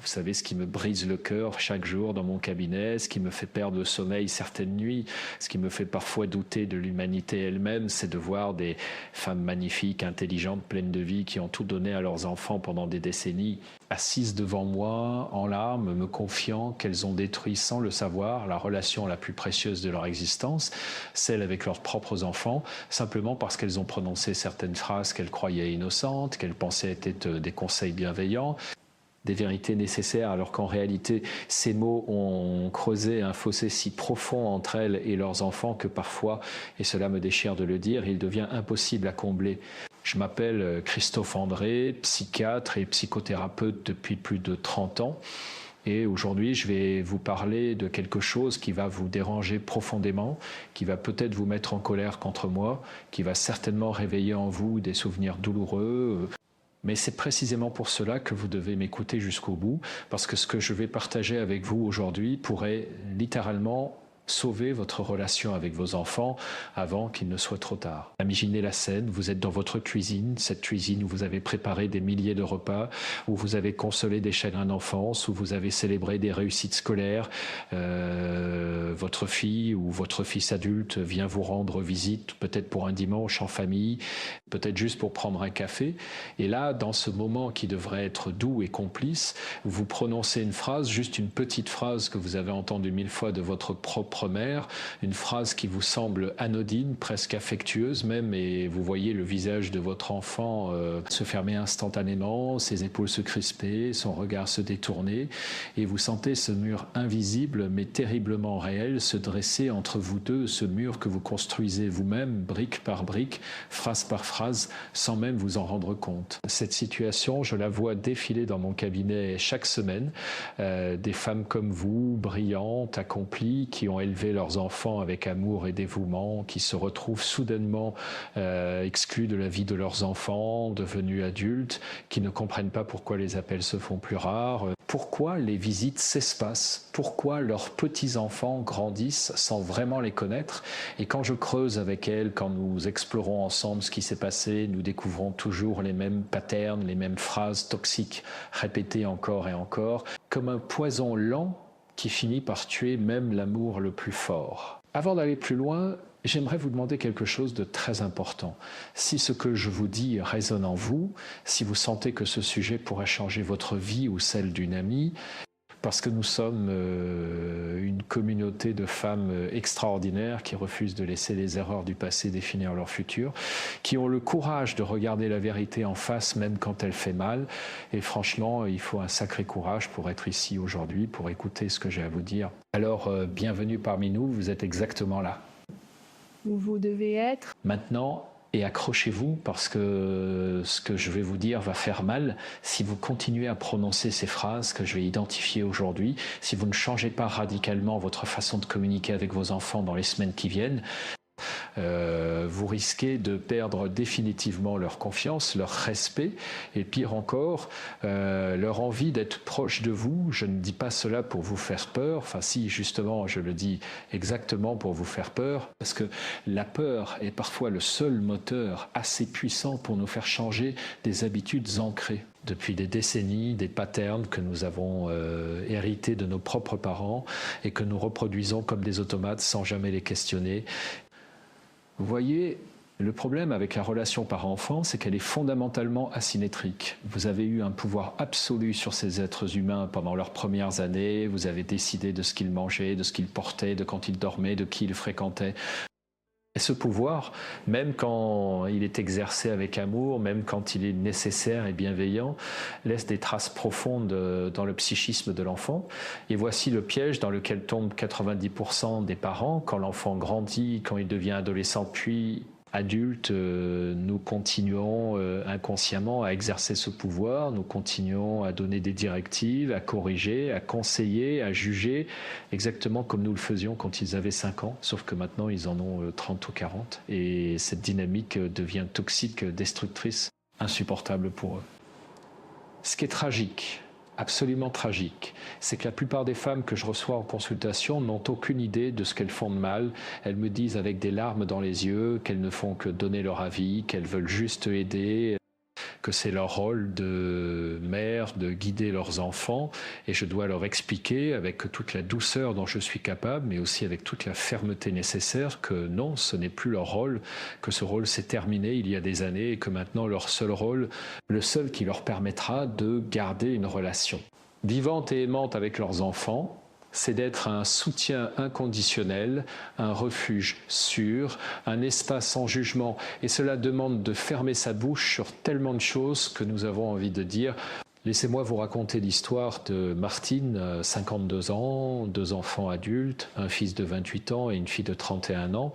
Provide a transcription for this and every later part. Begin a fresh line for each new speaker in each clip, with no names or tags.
Vous savez, ce qui me brise le cœur chaque jour dans mon cabinet, ce qui me fait perdre le sommeil certaines nuits, ce qui me fait parfois douter de l'humanité elle-même, c'est de voir des femmes magnifiques, intelligentes, pleines de vie, qui ont tout donné à leurs enfants pendant des décennies, assises devant moi, en larmes, me confiant qu'elles ont détruit sans le savoir la relation la plus précieuse de leur existence, celle avec leurs propres enfants, simplement parce qu'elles ont prononcé certaines phrases qu'elles croyaient innocentes, qu'elles pensaient être des conseils bienveillants, des vérités nécessaires, alors qu'en réalité, ces mots ont creusé un fossé si profond entre elles et leurs enfants que parfois, et cela me déchire de le dire, il devient impossible à combler. Je m'appelle Christophe André, psychiatre et psychothérapeute depuis plus de 30 ans. Et aujourd'hui, je vais vous parler de quelque chose qui va vous déranger profondément, qui va peut-être vous mettre en colère contre moi, qui va certainement réveiller en vous des souvenirs douloureux. Mais c'est précisément pour cela que vous devez m'écouter jusqu'au bout, parce que ce que je vais partager avec vous aujourd'hui pourrait littéralement sauver votre relation avec vos enfants avant qu'il ne soit trop tard. Imaginez la scène, vous êtes dans votre cuisine, cette cuisine où vous avez préparé des milliers de repas, où vous avez consolé des chagrins d'enfance, où vous avez célébré des réussites scolaires, votre fille ou votre fils adulte vient vous rendre visite, peut-être pour un dimanche en famille, peut-être juste pour prendre un café, et là, dans ce moment qui devrait être doux et complice, vous prononcez une phrase, juste une petite phrase que vous avez entendue 1000 fois de votre propre mère, une phrase qui vous semble anodine, presque affectueuse même, et vous voyez le visage de votre enfant se fermer instantanément, ses épaules se crisper, son regard se détourner, et vous sentez ce mur invisible mais terriblement réel se dresser entre vous deux, ce mur que vous construisez vous-même, brique par brique, phrase par phrase, sans même vous en rendre compte. Cette situation, je la vois défiler dans mon cabinet chaque semaine, des femmes comme vous, brillantes, accomplies, qui ont élevé leurs enfants avec amour et dévouement, qui se retrouvent soudainement exclus de la vie de leurs enfants, devenus adultes, qui ne comprennent pas pourquoi les appels se font plus rares, pourquoi les visites s'espacent, pourquoi leurs petits-enfants grandissent sans vraiment les connaître. Et quand je creuse avec elles, quand nous explorons ensemble ce qui s'est passé, nous découvrons toujours les mêmes patterns, les mêmes phrases toxiques, répétées encore et encore, comme un poison lent qui finit par tuer même l'amour le plus fort. Avant d'aller plus loin, j'aimerais vous demander quelque chose de très important. Si ce que je vous dis résonne en vous, si vous sentez que ce sujet pourrait changer votre vie ou celle d'une amie, parce que nous sommes une communauté de femmes extraordinaires qui refusent de laisser les erreurs du passé définir leur futur, qui ont le courage de regarder la vérité en face même quand elle fait mal. Et franchement, il faut un sacré courage pour être ici aujourd'hui, pour écouter ce que j'ai à vous dire. Alors, bienvenue parmi nous, vous êtes exactement là.
Où vous devez être.
Maintenant, et accrochez-vous parce que ce que je vais vous dire va faire mal si vous continuez à prononcer ces phrases que je vais identifier aujourd'hui, si vous ne changez pas radicalement votre façon de communiquer avec vos enfants dans les semaines qui viennent. Vous risquez de perdre définitivement leur confiance, leur respect et pire encore, leur envie d'être proche de vous. Je ne dis pas cela pour vous faire peur, enfin si justement je le dis exactement pour vous faire peur, parce que la peur est parfois le seul moteur assez puissant pour nous faire changer des habitudes ancrées depuis des décennies, des patterns que nous avons hérités de nos propres parents et que nous reproduisons comme des automates sans jamais les questionner. Vous voyez, le problème avec la relation parent-enfant, c'est qu'elle est fondamentalement asymétrique. Vous avez eu un pouvoir absolu sur ces êtres humains pendant leurs premières années, vous avez décidé de ce qu'ils mangeaient, de ce qu'ils portaient, de quand ils dormaient, de qui ils fréquentaient. Et ce pouvoir, même quand il est exercé avec amour, même quand il est nécessaire et bienveillant, laisse des traces profondes dans le psychisme de l'enfant. Et voici le piège dans lequel tombent 90% des parents. Quand l'enfant grandit, quand il devient adolescent, puis adulte, nous continuons inconsciemment à exercer ce pouvoir, nous continuons à donner des directives, à corriger, à conseiller, à juger, exactement comme nous le faisions quand ils avaient 5 ans, sauf que maintenant ils en ont 30 ou 40. Et cette dynamique devient toxique, destructrice, insupportable pour eux. Ce qui est tragique, absolument tragique, c'est que la plupart des femmes que je reçois en consultation n'ont aucune idée de ce qu'elles font de mal. Elles me disent avec des larmes dans les yeux qu'elles ne font que donner leur avis, qu'elles veulent juste aider. que c'est leur rôle de mère de guider leurs enfants, et je dois leur expliquer avec toute la douceur dont je suis capable, mais aussi avec toute la fermeté nécessaire, que non, ce n'est plus leur rôle, que ce rôle s'est terminé il y a des années et que maintenant leur seul rôle, le seul qui leur permettra de garder une relation vivante et aimante avec leurs enfants, c'est d'être un soutien inconditionnel, un refuge sûr, un espace sans jugement. Et cela demande de fermer sa bouche sur tellement de choses que nous avons envie de dire. Laissez-moi vous raconter l'histoire de Martine, 52 ans, 2 enfants adultes, un fils de 28 ans et une fille de 31 ans.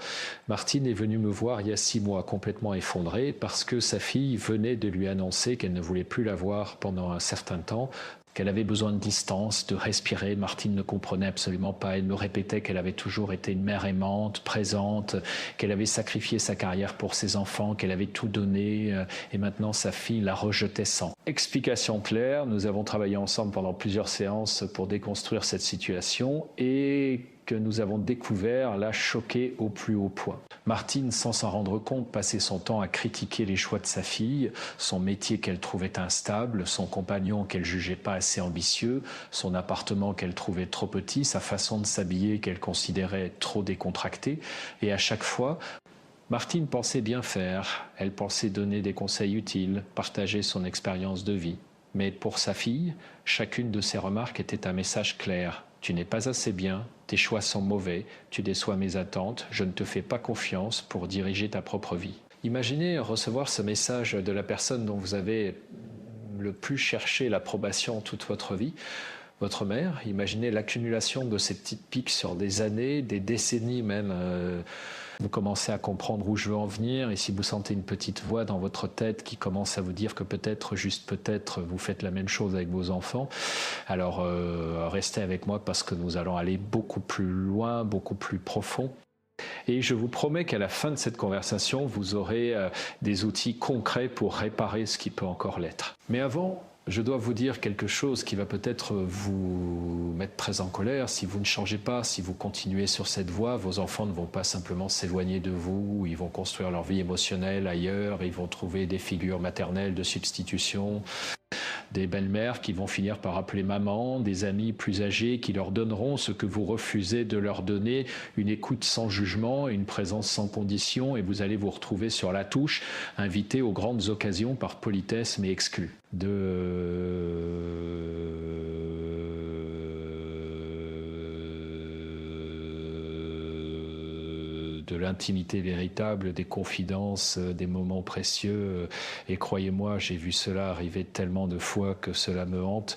Martine est venue me voir il y a 6 mois complètement effondrée parce que sa fille venait de lui annoncer qu'elle ne voulait plus la voir pendant un certain temps, qu'elle avait besoin de distance, de respirer. Martine ne comprenait absolument pas. Elle me répétait qu'elle avait toujours été une mère aimante, présente, qu'elle avait sacrifié sa carrière pour ses enfants, qu'elle avait tout donné, et maintenant sa fille la rejetait sans. Explication claire, nous avons travaillé ensemble pendant plusieurs séances pour déconstruire cette situation et que nous avons découvert l'a choquée au plus haut point. Martine, sans s'en rendre compte, passait son temps à critiquer les choix de sa fille, son métier qu'elle trouvait instable, son compagnon qu'elle jugeait pas assez ambitieux, son appartement qu'elle trouvait trop petit, sa façon de s'habiller qu'elle considérait trop décontractée. Et à chaque fois, Martine pensait bien faire, elle pensait donner des conseils utiles, partager son expérience de vie. Mais pour sa fille, chacune de ses remarques était un message clair. Tu n'es pas assez bien, tes choix sont mauvais, tu déçois mes attentes, je ne te fais pas confiance pour diriger ta propre vie. Imaginez recevoir ce message de la personne dont vous avez le plus cherché l'approbation toute votre vie, votre mère. Imaginez l'accumulation de ces petites piques sur des années, des décennies même. Vous commencez à comprendre où je veux en venir, et si vous sentez une petite voix dans votre tête qui commence à vous dire que peut-être, juste peut-être, vous faites la même chose avec vos enfants, alors restez avec moi parce que nous allons aller beaucoup plus loin, beaucoup plus profond. Et je vous promets qu'à la fin de cette conversation, vous aurez des outils concrets pour réparer ce qui peut encore l'être. Mais avant, je dois vous dire quelque chose qui va peut-être vous mettre très en colère. Si vous ne changez pas, si vous continuez sur cette voie, vos enfants ne vont pas simplement s'éloigner de vous, ils vont construire leur vie émotionnelle ailleurs, ils vont trouver des figures maternelles de substitution, des belles-mères qui vont finir par appeler maman, des amis plus âgés qui leur donneront ce que vous refusez de leur donner, une écoute sans jugement, une présence sans condition, et vous allez vous retrouver sur la touche, invité aux grandes occasions par politesse mais exclu. De l'intimité véritable, des confidences, des moments précieux. Et croyez-moi, j'ai vu cela arriver tellement de fois que cela me hante.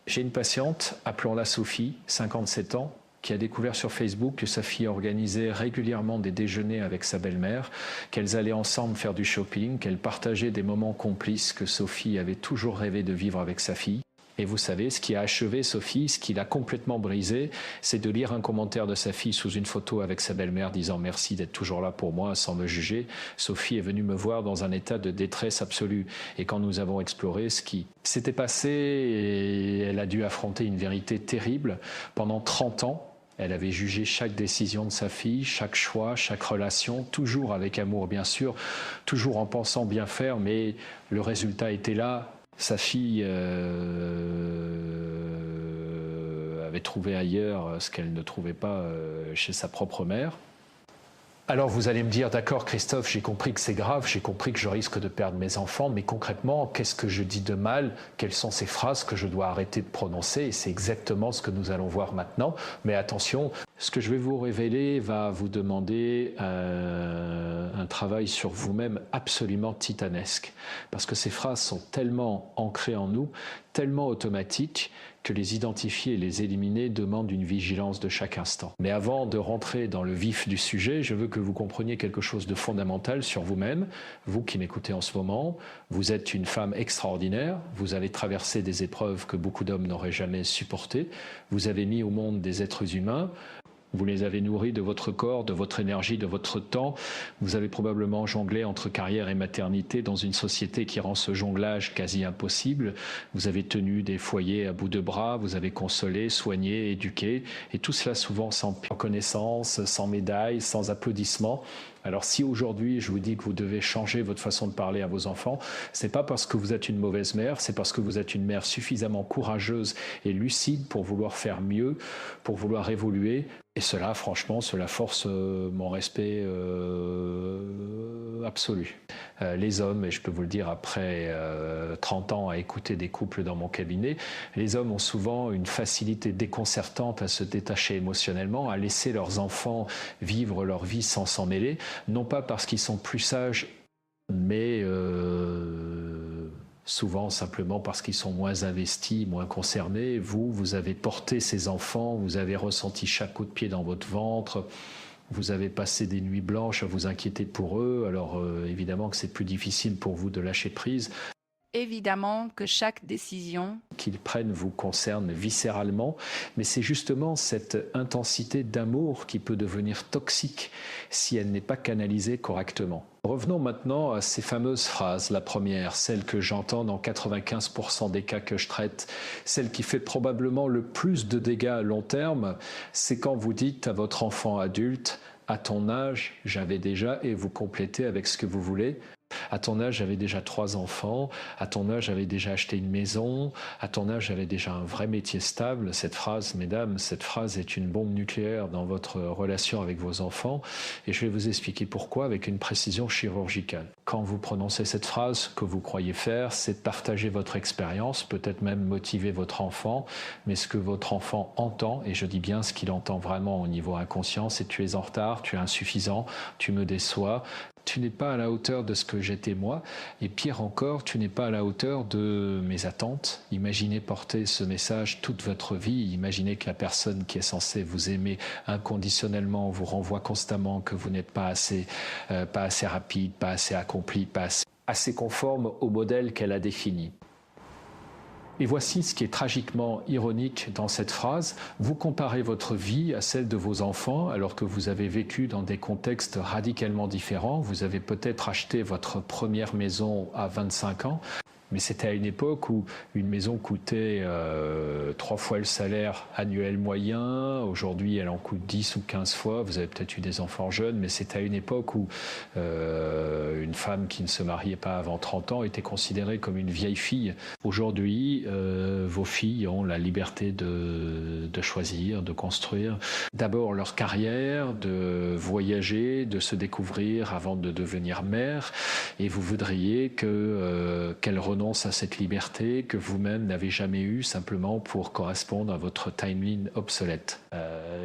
J'ai une patiente, appelons-la Sophie, 57 ans, qui a découvert sur Facebook que sa fille organisait régulièrement des déjeuners avec sa belle-mère, qu'elles allaient ensemble faire du shopping, qu'elles partageaient des moments complices que Sophie avait toujours rêvé de vivre avec sa fille. Et vous savez, ce qui a achevé Sophie, ce qui l'a complètement brisée, c'est de lire un commentaire de sa fille sous une photo avec sa belle-mère disant « Merci d'être toujours là pour moi sans me juger ». Sophie est venue me voir dans un état de détresse absolue. Et quand nous avons exploré ce qui s'était passé, et elle a dû affronter une vérité terrible. Pendant 30 ans, elle avait jugé chaque décision de sa fille, chaque choix, chaque relation, toujours avec amour bien sûr, toujours en pensant bien faire, mais le résultat était là. Sa fille avait trouvé ailleurs ce qu'elle ne trouvait pas chez sa propre mère. Alors vous allez me dire, d'accord Christophe, j'ai compris que c'est grave, j'ai compris que je risque de perdre mes enfants, mais concrètement, qu'est-ce que je dis de mal? Quelles sont ces phrases que je dois arrêter de prononcer? Et c'est exactement ce que nous allons voir maintenant. Mais attention, ce que je vais vous révéler va vous demander un travail sur vous-même absolument titanesque. Parce que ces phrases sont tellement ancrées en nous, tellement automatiques, que les identifier et les éliminer demande une vigilance de chaque instant. Mais avant de rentrer dans le vif du sujet, je veux que vous compreniez quelque chose de fondamental sur vous-même. Vous qui m'écoutez en ce moment, vous êtes une femme extraordinaire, vous avez traversé des épreuves que beaucoup d'hommes n'auraient jamais supportées, vous avez mis au monde des êtres humains, Vous les avez nourris de votre corps, de votre énergie, de votre temps. Vous avez probablement jonglé entre carrière et maternité dans une société qui rend ce jonglage quasi impossible. Vous avez tenu des foyers à bout de bras, vous avez consolé, soigné, éduqué, et tout cela souvent sans reconnaissance, sans médaille, sans applaudissements. Alors si aujourd'hui je vous dis que vous devez changer votre façon de parler à vos enfants, c'est pas parce que vous êtes une mauvaise mère, c'est parce que vous êtes une mère suffisamment courageuse et lucide pour vouloir faire mieux, pour vouloir évoluer. Et cela, franchement, cela force mon respect absolu. Les hommes, et je peux vous le dire après 30 ans à écouter des couples dans mon cabinet, les hommes ont souvent une facilité déconcertante à se détacher émotionnellement, à laisser leurs enfants vivre leur vie sans s'en mêler, non pas parce qu'ils sont plus sages, mais souvent simplement parce qu'ils sont moins investis, moins concernés. Vous avez porté ces enfants, vous avez ressenti chaque coup de pied dans votre ventre, vous avez passé des nuits blanches à vous inquiéter pour eux, alors évidemment que c'est plus difficile pour vous de lâcher prise.
Évidemment que chaque décision
qu'ils prennent vous concerne viscéralement, mais c'est justement cette intensité d'amour qui peut devenir toxique si elle n'est pas canalisée correctement. Revenons maintenant à ces fameuses phrases. La première, celle que j'entends dans 95% des cas que je traite, celle qui fait probablement le plus de dégâts à long terme, c'est quand vous dites à votre enfant adulte « à ton âge, j'avais déjà » et vous complétez avec ce que vous voulez. À ton âge, j'avais déjà 3 enfants. À ton âge, j'avais déjà acheté une maison. À ton âge, j'avais déjà un vrai métier stable. Cette phrase, mesdames, cette phrase est une bombe nucléaire dans votre relation avec vos enfants. Et je vais vous expliquer pourquoi avec une précision chirurgicale. Quand vous prononcez cette phrase, ce que vous croyez faire, c'est de partager votre expérience, peut-être même motiver votre enfant. Mais ce que votre enfant entend, et je dis bien ce qu'il entend vraiment au niveau inconscient, c'est tu es en retard, tu es insuffisant, tu me déçois. Tu n'es pas à la hauteur de ce que j'étais moi, et pire encore, tu n'es pas à la hauteur de mes attentes. Imaginez porter ce message toute votre vie, imaginez que la personne qui est censée vous aimer inconditionnellement vous renvoie constamment que vous n'êtes pas assez rapide, pas assez accompli, pas assez conforme au modèle qu'elle a défini. Et voici ce qui est tragiquement ironique dans cette phrase. Vous comparez votre vie à celle de vos enfants alors que vous avez vécu dans des contextes radicalement différents. Vous avez peut-être acheté votre première maison à 25 ans. Mais c'était à une époque où une maison coûtait 3 fois le salaire annuel moyen. Aujourd'hui, elle en coûte 10 ou 15 fois. Vous avez peut-être eu des enfants jeunes, mais c'était à une époque où une femme qui ne se mariait pas avant 30 ans était considérée comme une vieille fille. Aujourd'hui, vos filles ont la liberté de choisir, de construire d'abord leur carrière, de voyager, de se découvrir avant de devenir mère. Et vous voudriez qu'elles renoncent à cette liberté que vous-même n'avez jamais eue simplement pour correspondre à votre timeline obsolète.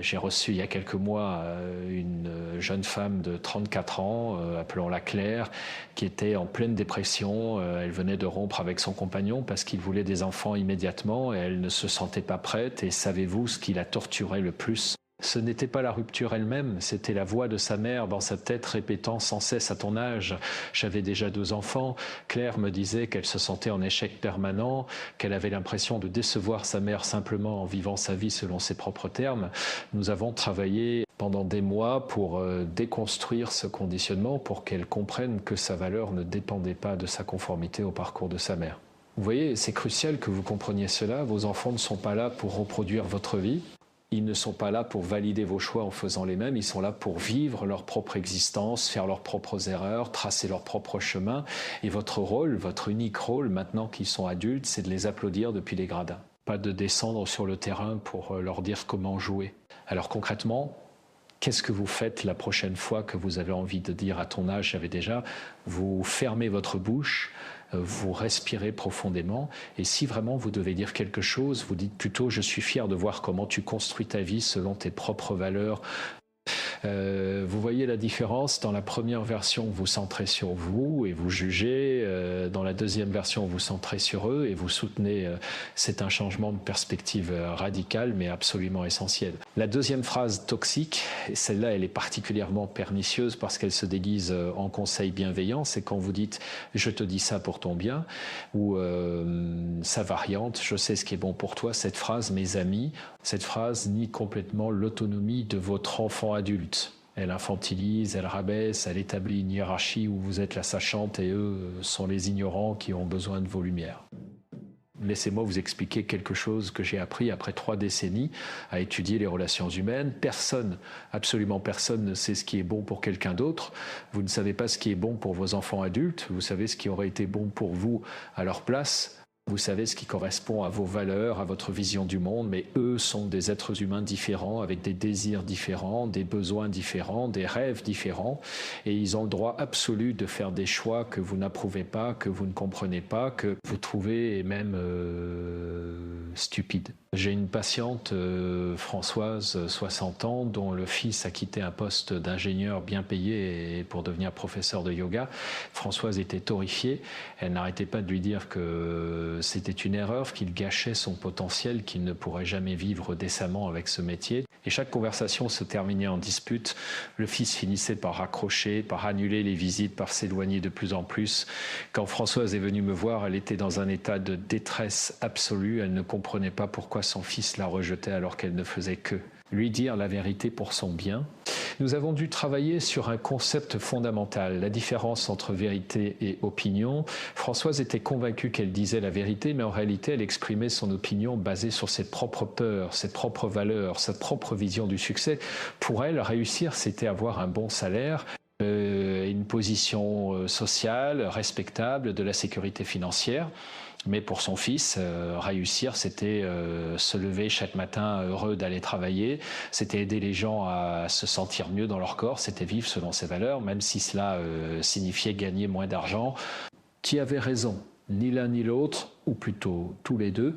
J'ai reçu il y a quelques mois une jeune femme de 34 ans, appelons-la Claire, qui était en pleine dépression. Elle venait de rompre avec son compagnon parce qu'il voulait des enfants immédiatement et elle ne se sentait pas prête. Et savez-vous ce qui la torturait le plus ? Ce n'était pas la rupture elle-même, c'était la voix de sa mère dans sa tête répétant sans cesse « à ton âge, j'avais déjà 2 enfants ». Claire me disait qu'elle se sentait en échec permanent, qu'elle avait l'impression de décevoir sa mère simplement en vivant sa vie selon ses propres termes. Nous avons travaillé pendant des mois pour déconstruire ce conditionnement, pour qu'elle comprenne que sa valeur ne dépendait pas de sa conformité au parcours de sa mère. Vous voyez, c'est crucial que vous compreniez cela. Vos enfants ne sont pas là pour reproduire votre vie. Ils ne sont pas là pour valider vos choix en faisant les mêmes, ils sont là pour vivre leur propre existence, faire leurs propres erreurs, tracer leur propre chemin. Et votre rôle, votre unique rôle, maintenant qu'ils sont adultes, c'est de les applaudir depuis les gradins. Pas de descendre sur le terrain pour leur dire comment jouer. Alors concrètement, qu'est-ce que vous faites la prochaine fois que vous avez envie de dire à ton âge, j'avais déjà, vous fermez votre bouche, vous respirez profondément et si vraiment vous devez dire quelque chose, vous dites plutôt « je suis fier de voir comment tu construis ta vie selon tes propres valeurs ». Vous voyez la différence? Dans la première version, vous centrez sur vous et vous jugez. Dans la deuxième version, vous centrez sur eux et vous soutenez. C'est un changement de perspective radical, mais absolument essentiel. La deuxième phrase toxique, et celle-là, elle est particulièrement pernicieuse parce qu'elle se déguise en conseil bienveillant, c'est quand vous dites « je te dis ça pour ton bien » ou sa variante « je sais ce qui est bon pour toi ». Cette phrase, mes amis, cette phrase nie complètement l'autonomie de votre enfant adulte. Elle infantilise, elle rabaisse, elle établit une hiérarchie où vous êtes la sachante et eux sont les ignorants qui ont besoin de vos lumières. Laissez-moi vous expliquer quelque chose que j'ai appris après 3 décennies à étudier les relations humaines. Personne, absolument personne ne sait ce qui est bon pour quelqu'un d'autre. Vous ne savez pas ce qui est bon pour vos enfants adultes. Vous savez ce qui aurait été bon pour vous à leur place. Vous savez ce qui correspond à vos valeurs, à votre vision du monde, mais eux sont des êtres humains différents, avec des désirs différents, des besoins différents, des rêves différents, et ils ont le droit absolu de faire des choix que vous n'approuvez pas, que vous ne comprenez pas, que vous trouvez même stupides. J'ai une patiente, Françoise, 60 ans, dont le fils a quitté un poste d'ingénieur bien payé pour devenir professeur de yoga. Françoise était horrifiée. Elle n'arrêtait pas de lui dire que c'était une erreur, qu'il gâchait son potentiel, qu'il ne pourrait jamais vivre décemment avec ce métier. Et chaque conversation se terminait en dispute. Le fils finissait par raccrocher, par annuler les visites, par s'éloigner de plus en plus. Quand Françoise est venue me voir, elle était dans un état de détresse absolue. Elle ne comprenait pas pourquoi son fils la rejetait alors qu'elle ne faisait que lui dire la vérité pour son bien. Nous avons dû travailler sur un concept fondamental, la différence entre vérité et opinion. Françoise était convaincue qu'elle disait la vérité, mais en réalité, elle exprimait son opinion basée sur ses propres peurs, ses propres valeurs, sa propre vision du succès. Pour elle, réussir, c'était avoir un bon salaire, une position sociale respectable, de la sécurité financière. Mais pour son fils, réussir, c'était se lever chaque matin heureux d'aller travailler, c'était aider les gens à se sentir mieux dans leur corps, c'était vivre selon ses valeurs, même si cela signifiait gagner moins d'argent. Qui avait raison? Ni l'un ni l'autre, ou plutôt tous les deux,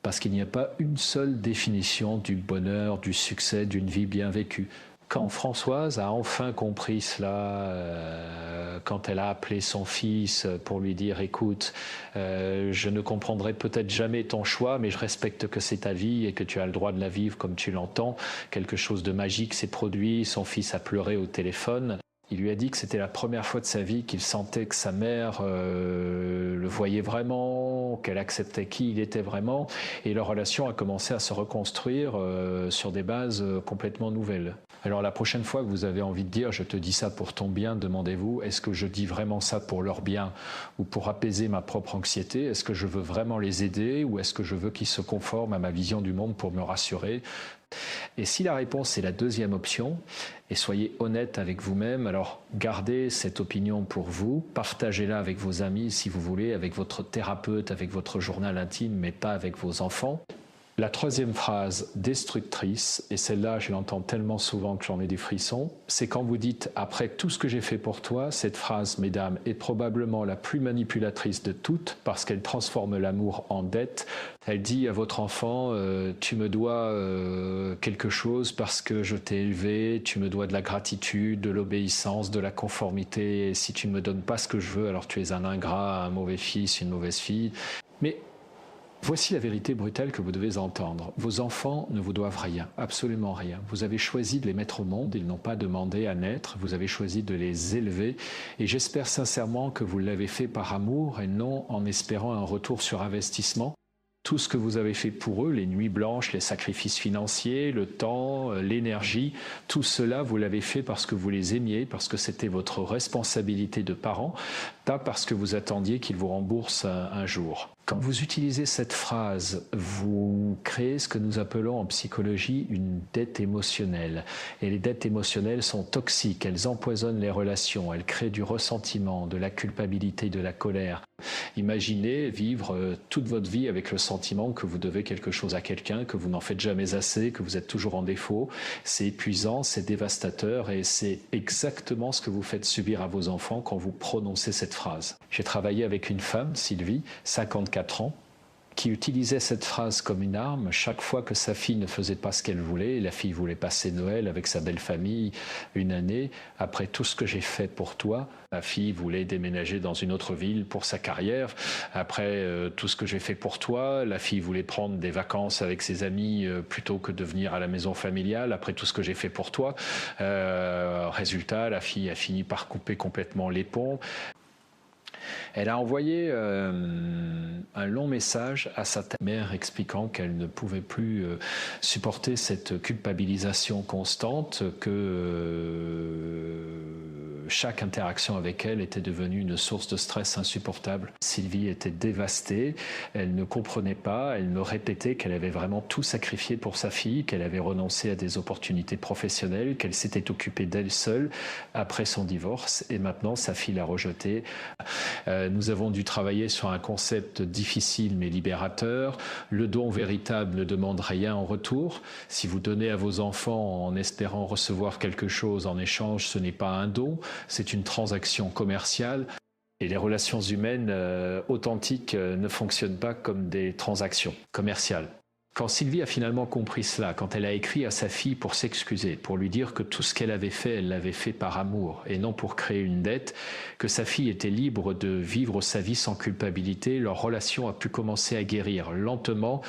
parce qu'il n'y a pas une seule définition du bonheur, du succès, d'une vie bien vécue. Quand Françoise a enfin compris cela, quand elle a appelé son fils pour lui dire « Écoute, je ne comprendrai peut-être jamais ton choix, mais je respecte que c'est ta vie et que tu as le droit de la vivre comme tu l'entends. » Quelque chose de magique s'est produit, son fils a pleuré au téléphone. Il lui a dit que c'était la première fois de sa vie qu'il sentait que sa mère le voyait vraiment, qu'elle acceptait qui il était vraiment, et leur relation a commencé à se reconstruire sur des bases complètement nouvelles. Alors la prochaine fois que vous avez envie de dire « je te dis ça pour ton bien », demandez-vous « est-ce que je dis vraiment ça pour leur bien ou pour apaiser ma propre anxiété? Est-ce que je veux vraiment les aider ou est-ce que je veux qu'ils se conforment à ma vision du monde pour me rassurer ?» Et si la réponse est la deuxième option, et soyez honnête avec vous-même, alors gardez cette opinion pour vous, partagez-la avec vos amis si vous voulez, avec votre thérapeute, avec votre journal intime, mais pas avec vos enfants. La troisième phrase destructrice, et celle-là je l'entends tellement souvent que j'en ai des frissons, c'est quand vous dites « après tout ce que j'ai fait pour toi », cette phrase, mesdames, est probablement la plus manipulatrice de toutes parce qu'elle transforme l'amour en dette. Elle dit à votre enfant « tu me dois quelque chose parce que je t'ai élevé, tu me dois de la gratitude, de l'obéissance, de la conformité, et si tu ne me donnes pas ce que je veux, alors tu es un ingrat, un mauvais fils, une mauvaise fille. » Mais voici la vérité brutale que vous devez entendre. Vos enfants ne vous doivent rien, absolument rien. Vous avez choisi de les mettre au monde, ils n'ont pas demandé à naître, vous avez choisi de les élever et j'espère sincèrement que vous l'avez fait par amour et non en espérant un retour sur investissement. Tout ce que vous avez fait pour eux, les nuits blanches, les sacrifices financiers, le temps, l'énergie, tout cela, vous l'avez fait parce que vous les aimiez, parce que c'était votre responsabilité de parent, pas parce que vous attendiez qu'ils vous remboursent un jour. Quand vous utilisez cette phrase, vous créez ce que nous appelons en psychologie une dette émotionnelle. Et les dettes émotionnelles sont toxiques, elles empoisonnent les relations, elles créent du ressentiment, de la culpabilité, de la colère. Imaginez vivre toute votre vie avec le sentiment que vous devez quelque chose à quelqu'un, que vous n'en faites jamais assez, que vous êtes toujours en défaut. C'est épuisant, c'est dévastateur et c'est exactement ce que vous faites subir à vos enfants quand vous prononcez cette phrase. J'ai travaillé avec une femme, Sylvie, 54 ans. qui utilisait cette phrase comme une arme chaque fois que sa fille ne faisait pas ce qu'elle voulait. La fille voulait passer Noël avec sa belle famille une année. Après tout ce que j'ai fait pour toi, la fille voulait déménager dans une autre ville pour sa carrière. Après tout ce que j'ai fait pour toi, la fille voulait prendre des vacances avec ses amis plutôt que de venir à la maison familiale. Après tout ce que j'ai fait pour toi, résultat, la fille a fini par couper complètement les ponts. Elle a envoyé un long message à sa mère expliquant qu'elle ne pouvait plus supporter cette culpabilisation constante, que chaque interaction avec elle était devenue une source de stress insupportable. Sylvie était dévastée, elle ne comprenait pas, elle me répétait qu'elle avait vraiment tout sacrifié pour sa fille, qu'elle avait renoncé à des opportunités professionnelles, qu'elle s'était occupée d'elle seule après son divorce et maintenant sa fille l'a rejetée. Nous avons dû travailler sur un concept difficile mais libérateur. Le don véritable ne demande rien en retour. Si vous donnez à vos enfants en espérant recevoir quelque chose en échange, ce n'est pas un don, c'est une transaction commerciale. Et les relations humaines authentiques ne fonctionnent pas comme des transactions commerciales. Quand Sylvie a finalement compris cela, quand elle a écrit à sa fille pour s'excuser, pour lui dire que tout ce qu'elle avait fait, elle l'avait fait par amour et non pour créer une dette, que sa fille était libre de vivre sa vie sans culpabilité, leur relation a pu commencer à guérir lentement,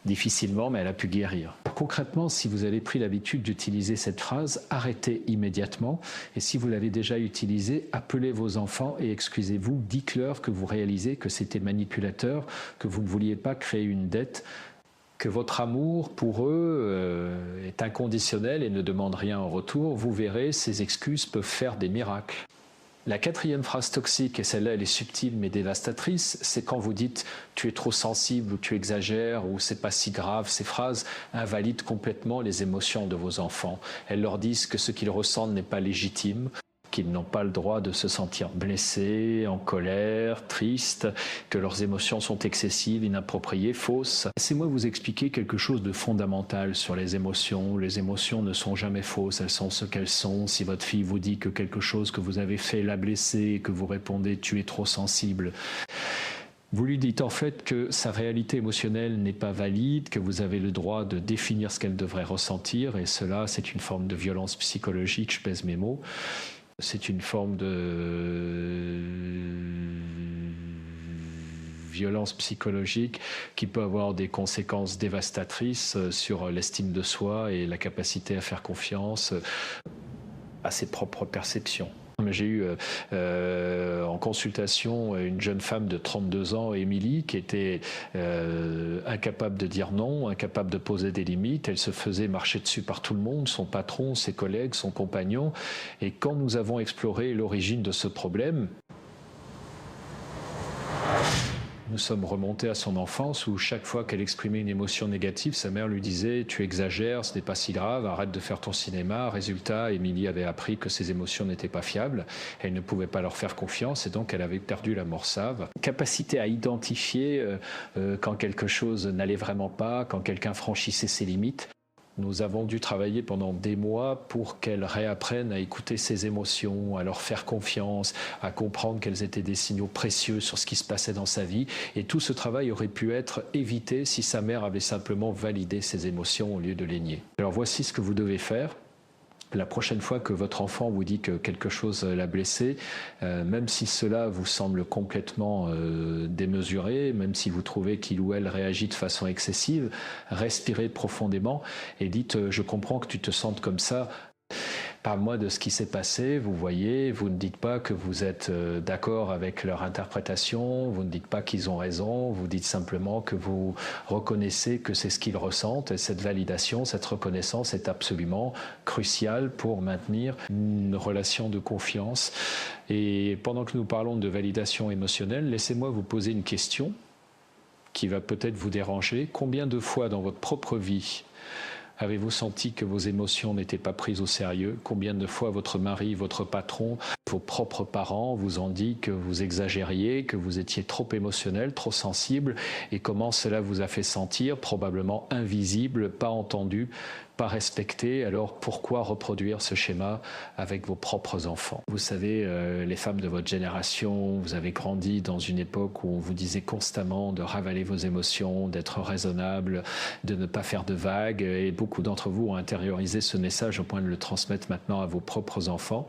difficilement, mais elle a pu guérir. Concrètement, si vous avez pris l'habitude d'utiliser cette phrase, arrêtez immédiatement. Et si vous l'avez déjà utilisée, appelez vos enfants et excusez-vous, dites-leur que vous réalisez que c'était manipulateur, que vous ne vouliez pas créer une dette, que votre amour pour eux est inconditionnel et ne demande rien en retour. Vous verrez, ces excuses peuvent faire des miracles. La quatrième phrase toxique, et celle-là elle est subtile mais dévastatrice, c'est quand vous dites « tu es trop sensible » ou « tu exagères » ou « c'est pas si grave ». Ces phrases invalident complètement les émotions de vos enfants. Elles leur disent que ce qu'ils ressentent n'est pas légitime, qu'ils n'ont pas le droit de se sentir blessés, en colère, tristes, que leurs émotions sont excessives, inappropriées, fausses. Laissez-moi vous expliquer quelque chose de fondamental sur les émotions. Les émotions ne sont jamais fausses, elles sont ce qu'elles sont. Si votre fille vous dit que quelque chose que vous avez fait l'a blessée et que vous répondez « tu es trop sensible », vous lui dites en fait que sa réalité émotionnelle n'est pas valide, que vous avez le droit de définir ce qu'elle devrait ressentir, et cela, c'est une forme de violence psychologique, je pèse mes mots. C'est une forme de violence psychologique qui peut avoir des conséquences dévastatrices sur l'estime de soi et la capacité à faire confiance à ses propres perceptions. J'ai eu en consultation une jeune femme de 32 ans, Émilie, qui était incapable de dire non, incapable de poser des limites. Elle se faisait marcher dessus par tout le monde, son patron, ses collègues, son compagnon. Et quand nous avons exploré l'origine de ce problème, nous sommes remontés à son enfance où chaque fois qu'elle exprimait une émotion négative, sa mère lui disait « tu exagères, ce n'est pas si grave, arrête de faire ton cinéma ». Résultat, Émilie avait appris que ses émotions n'étaient pas fiables, elle ne pouvait pas leur faire confiance et donc elle avait perdu la morsave. Capacité à identifier quand quelque chose n'allait vraiment pas, quand quelqu'un franchissait ses limites. Nous avons dû travailler pendant des mois pour qu'elle réapprenne à écouter ses émotions, à leur faire confiance, à comprendre qu'elles étaient des signaux précieux sur ce qui se passait dans sa vie. Et tout ce travail aurait pu être évité si sa mère avait simplement validé ses émotions au lieu de les nier. Alors voici ce que vous devez faire. La prochaine fois que votre enfant vous dit que quelque chose l'a blessé, même si cela vous semble complètement démesuré, même si vous trouvez qu'il ou elle réagit de façon excessive, respirez profondément et dites « je comprends que tu te sentes comme ça ». Parle-moi de ce qui s'est passé, vous voyez, vous ne dites pas que vous êtes d'accord avec leur interprétation, vous ne dites pas qu'ils ont raison, vous dites simplement que vous reconnaissez que c'est ce qu'ils ressentent et cette validation, cette reconnaissance est absolument cruciale pour maintenir une relation de confiance. Et pendant que nous parlons de validation émotionnelle, laissez-moi vous poser une question qui va peut-être vous déranger. Combien de fois dans votre propre vie Avez-vous senti que vos émotions n'étaient pas prises au sérieux? Combien de fois votre mari, votre patron, vos propres parents vous ont dit que vous exagériez, que vous étiez trop émotionnel, trop sensible, et comment cela vous a fait sentir? Probablement invisible, pas entendu, pas respecté. Alors pourquoi reproduire ce schéma avec vos propres enfants? Vous savez, les femmes de votre génération, vous avez grandi dans une époque où on vous disait constamment de ravaler vos émotions, d'être raisonnable, de ne pas faire de vagues, et beaucoup d'entre vous ont intériorisé ce message au point de le transmettre maintenant à vos propres enfants.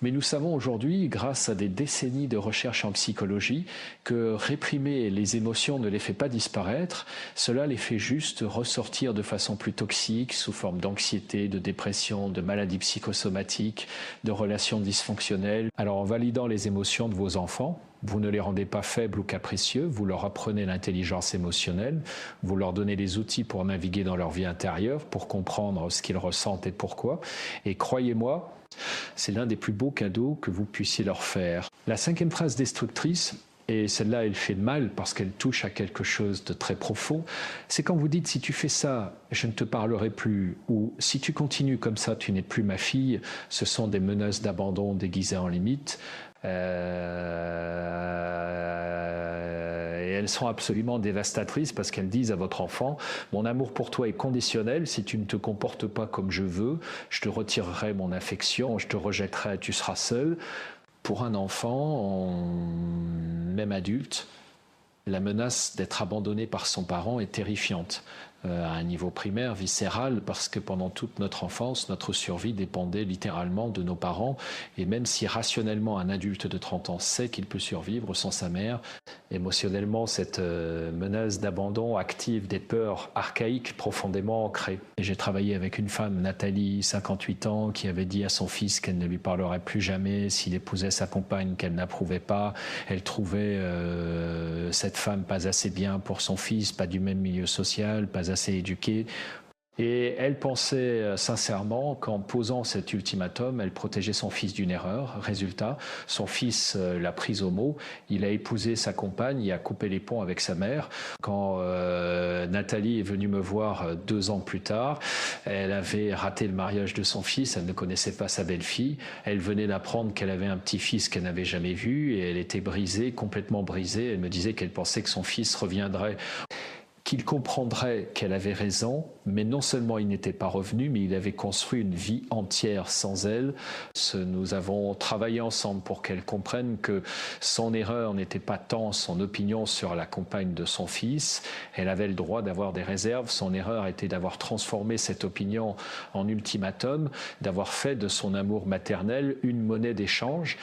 Mais nous savons aujourd'hui, grâce à des décennies de recherche en psychologie, que réprimer les émotions ne les fait pas disparaître, cela les fait juste ressortir de façon plus toxique, sous forme d'anxiété, de dépression, de maladies psychosomatiques, de relations dysfonctionnelles. Alors en validant les émotions de vos enfants, vous ne les rendez pas faibles ou capricieux, vous leur apprenez l'intelligence émotionnelle, vous leur donnez les outils pour naviguer dans leur vie intérieure, pour comprendre ce qu'ils ressentent et pourquoi. Et croyez-moi, c'est l'un des plus beaux cadeaux que vous puissiez leur faire. La 5e phrase destructrice, et celle-là elle fait mal parce qu'elle touche à quelque chose de très profond, c'est quand vous dites « si tu fais ça, je ne te parlerai plus » ou « si tu continues comme ça, tu n'es plus ma fille », ce sont des menaces d'abandon déguisées en limite. Et elles sont absolument dévastatrices parce qu'elles disent à votre enfant « Mon amour pour toi est conditionnel, si tu ne te comportes pas comme je veux, je te retirerai mon affection, je te rejetterai, tu seras seul. » Pour un enfant, même adulte, la menace d'être abandonné par son parent est terrifiante. À un niveau primaire, viscéral, parce que pendant toute notre enfance, notre survie dépendait littéralement de nos parents. Et même si rationnellement un adulte de 30 ans sait qu'il peut survivre sans sa mère, émotionnellement, cette menace d'abandon active des peurs archaïques profondément ancrées. Et j'ai travaillé avec une femme, Nathalie, 58 ans, qui avait dit à son fils qu'elle ne lui parlerait plus jamais s'il épousait sa compagne qu'elle n'approuvait pas. Elle trouvait cette femme pas assez bien pour son fils, pas du même milieu social, pas assez éduquée. Et elle pensait sincèrement qu'en posant cet ultimatum, elle protégeait son fils d'une erreur. Résultat, son fils l'a prise au mot. Il a épousé sa compagne et a coupé les ponts avec sa mère. Quand Nathalie est venue me voir 2 ans plus tard, elle avait raté le mariage de son fils. Elle ne connaissait pas sa belle-fille. Elle venait d'apprendre qu'elle avait un petit-fils qu'elle n'avait jamais vu et elle était brisée, complètement brisée. Elle me disait qu'elle pensait que son fils reviendrait, qu'il comprendrait qu'elle avait raison, mais non seulement il n'était pas revenu, mais il avait construit une vie entière sans elle. Nous avons travaillé ensemble pour qu'elle comprenne que son erreur n'était pas tant son opinion sur la compagne de son fils. Elle avait le droit d'avoir des réserves. Son erreur était d'avoir transformé cette opinion en ultimatum, d'avoir fait de son amour maternel une monnaie d'échange.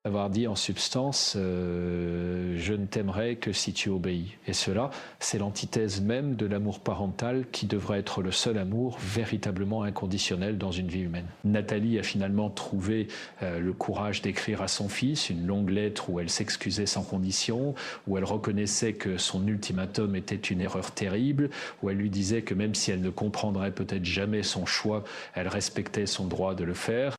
Avoir dit en substance je ne t'aimerai que si tu obéis. Et cela, c'est l'antithèse même de l'amour parental qui devrait être le seul amour véritablement inconditionnel dans une vie humaine. Nathalie a finalement trouvé le courage d'écrire à son fils une longue lettre où elle s'excusait sans condition, où elle reconnaissait que son ultimatum était une erreur terrible, où elle lui disait que même si elle ne comprendrait peut-être jamais son choix, elle respectait son droit de le faire.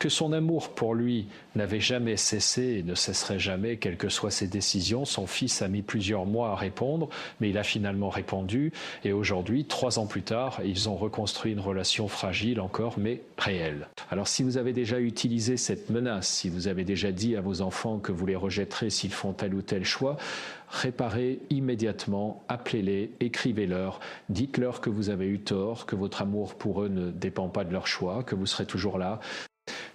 Que son amour pour lui n'avait jamais cessé et ne cesserait jamais, quelles que soient ses décisions. Son fils a mis plusieurs mois à répondre, mais il a finalement répondu. Et aujourd'hui, 3 ans plus tard, ils ont reconstruit une relation fragile encore, mais réelle. Alors si vous avez déjà utilisé cette menace, si vous avez déjà dit à vos enfants que vous les rejetterez s'ils font tel ou tel choix, réparez immédiatement, appelez-les, écrivez-leur, dites-leur que vous avez eu tort, que votre amour pour eux ne dépend pas de leur choix, que vous serez toujours là.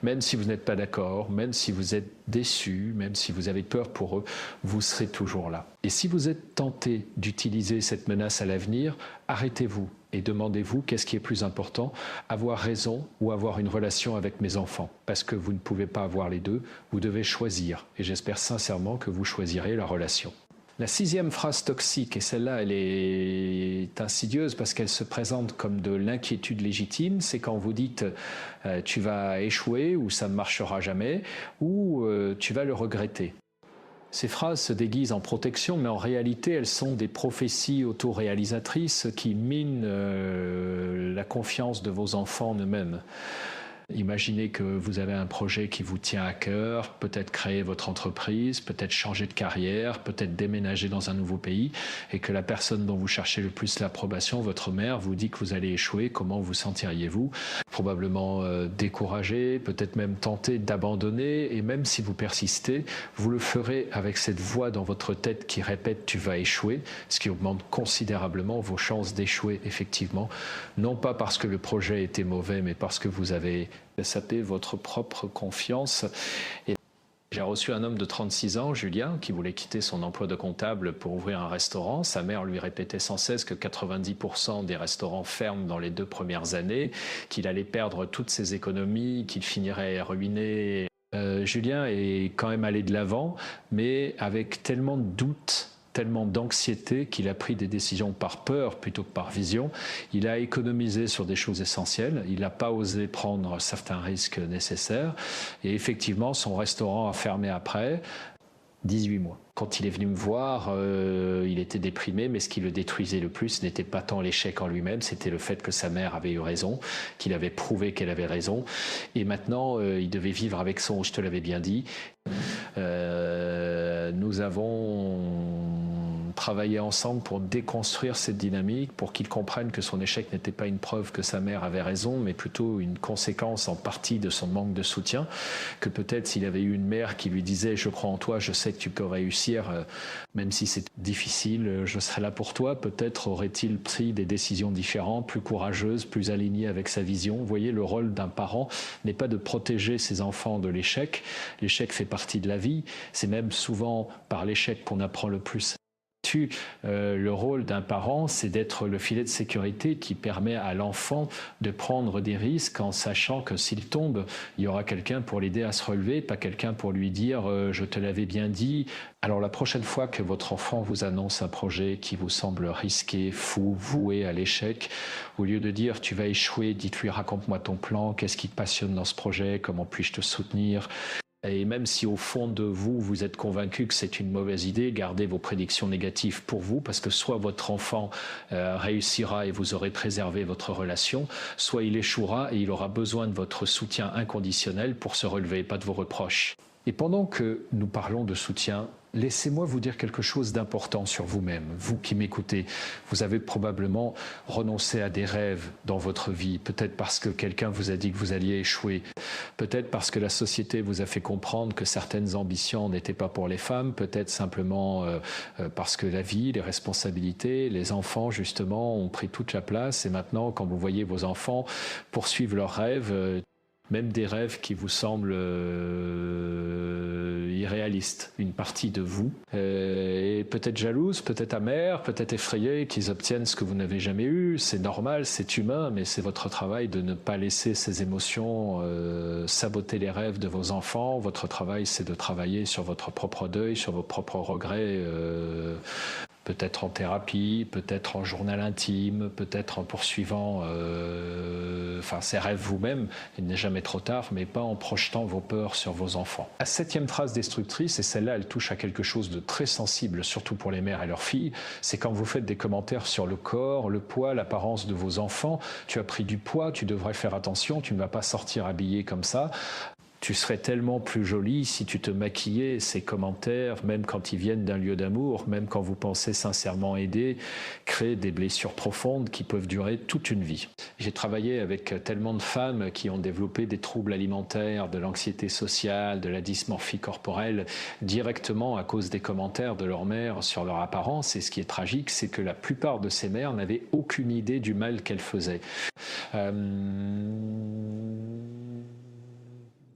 Même si vous n'êtes pas d'accord, même si vous êtes déçu, même si vous avez peur pour eux, vous serez toujours là. Et si vous êtes tenté d'utiliser cette menace à l'avenir, arrêtez-vous et demandez-vous qu'est-ce qui est plus important, avoir raison ou avoir une relation avec mes enfants. Parce que vous ne pouvez pas avoir les deux, vous devez choisir. Et j'espère sincèrement que vous choisirez la relation. La 6e phrase toxique, et celle-là, elle est insidieuse parce qu'elle se présente comme de l'inquiétude légitime, c'est quand vous dites tu vas échouer ou ça ne marchera jamais ou tu vas le regretter. Ces phrases se déguisent en protection, mais en réalité, elles sont des prophéties autoréalisatrices qui minent la confiance de vos enfants en eux-mêmes. Imaginez que vous avez un projet qui vous tient à cœur, peut-être créer votre entreprise, peut-être changer de carrière, peut-être déménager dans un nouveau pays, et que la personne dont vous cherchez le plus l'approbation, votre mère, vous dit que vous allez échouer. Comment vous sentiriez-vous? Probablement découragé, peut-être même tenté d'abandonner, et même si vous persistez, vous le ferez avec cette voix dans votre tête qui répète « tu vas échouer », ce qui augmente considérablement vos chances d'échouer effectivement, non pas parce que le projet était mauvais, mais parce que vous avez sapé votre propre confiance. Et j'ai reçu un homme de 36 ans, Julien, qui voulait quitter son emploi de comptable pour ouvrir un restaurant. Sa mère lui répétait sans cesse que 90% des restaurants ferment dans les 2 premières années, qu'il allait perdre toutes ses économies, qu'il finirait ruiné. Julien est quand même allé de l'avant, mais avec tellement de doutes, tellement d'anxiété qu'il a pris des décisions par peur plutôt que par vision. Il a économisé sur des choses essentielles, il n'a pas osé prendre certains risques nécessaires, et effectivement son restaurant a fermé après 18 mois. Quand il est venu me voir, il était déprimé, mais ce qui le détruisait le plus n'était pas tant l'échec en lui-même, c'était le fait que sa mère avait eu raison, qu'il avait prouvé qu'elle avait raison, et maintenant il devait vivre avec son « je te l'avais bien dit ». Nous avons travaillé ensemble pour déconstruire cette dynamique, pour qu'il comprenne que son échec n'était pas une preuve que sa mère avait raison, mais plutôt une conséquence en partie de son manque de soutien, que peut-être s'il avait eu une mère qui lui disait « je crois en toi, je sais que tu peux réussir, même si c'est difficile, je serai là pour toi », peut-être aurait-il pris des décisions différentes, plus courageuses, plus alignées avec sa vision. Vous voyez, le rôle d'un parent n'est pas de protéger ses enfants de l'échec. L'échec fait partie de la vie, c'est même souvent par l'échec qu'on apprend le plus. Le rôle d'un parent, c'est d'être le filet de sécurité qui permet à l'enfant de prendre des risques en sachant que s'il tombe, il y aura quelqu'un pour l'aider à se relever, pas quelqu'un pour lui dire « je te l'avais bien dit ». Alors la prochaine fois que votre enfant vous annonce un projet qui vous semble risqué, fou, voué à l'échec, au lieu de dire « tu vas échouer », dites-lui « raconte-moi ton plan, qu'est-ce qui te passionne dans ce projet, comment puis-je te soutenir ?» Et même si au fond de vous, vous êtes convaincu que c'est une mauvaise idée, gardez vos prédictions négatives pour vous, parce que soit votre enfant réussira et vous aurez préservé votre relation, soit il échouera et il aura besoin de votre soutien inconditionnel pour se relever, pas de vos reproches. Et pendant que nous parlons de soutien, laissez-moi vous dire quelque chose d'important sur vous-même. Vous qui m'écoutez, vous avez probablement renoncé à des rêves dans votre vie, peut-être parce que quelqu'un vous a dit que vous alliez échouer, peut-être parce que la société vous a fait comprendre que certaines ambitions n'étaient pas pour les femmes, peut-être simplement parce que la vie, les responsabilités, les enfants justement ont pris toute la place, et maintenant quand vous voyez vos enfants poursuivre leurs rêves, même des rêves qui vous semblent irréalistes, une partie de vous est peut-être jalouse, peut-être amère, peut-être effrayée qu'ils obtiennent ce que vous n'avez jamais eu. C'est normal, c'est humain, mais c'est votre travail de ne pas laisser ces émotions saboter les rêves de vos enfants. Votre travail, c'est de travailler sur votre propre deuil, sur vos propres regrets, peut-être en thérapie, peut-être en journal intime, peut-être en poursuivant ces rêves vous-même. Il n'est jamais trop tard, mais pas en projetant vos peurs sur vos enfants. La 7e phrase destructrice, et celle-là, elle touche à quelque chose de très sensible, surtout pour les mères et leurs filles, c'est quand vous faites des commentaires sur le corps, le poids, l'apparence de vos enfants. Tu as pris du poids, tu devrais faire attention, tu ne vas pas sortir habillé comme ça. Tu serais tellement plus jolie si tu te maquillais. Ces commentaires, même quand ils viennent d'un lieu d'amour, même quand vous pensez sincèrement aider, créent des blessures profondes qui peuvent durer toute une vie. J'ai travaillé avec tellement de femmes qui ont développé des troubles alimentaires, de l'anxiété sociale, de la dysmorphie corporelle, directement à cause des commentaires de leur mère sur leur apparence. Et ce qui est tragique, c'est que la plupart de ces mères n'avaient aucune idée du mal qu'elles faisaient.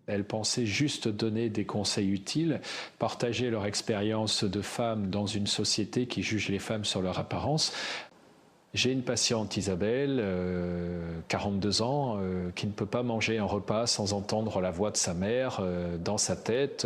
Elles pensaient juste donner des conseils utiles, partager leur expérience de femmes dans une société qui juge les femmes sur leur apparence. J'ai une patiente, Isabelle, 42 ans, qui ne peut pas manger un repas sans entendre la voix de sa mère dans sa tête.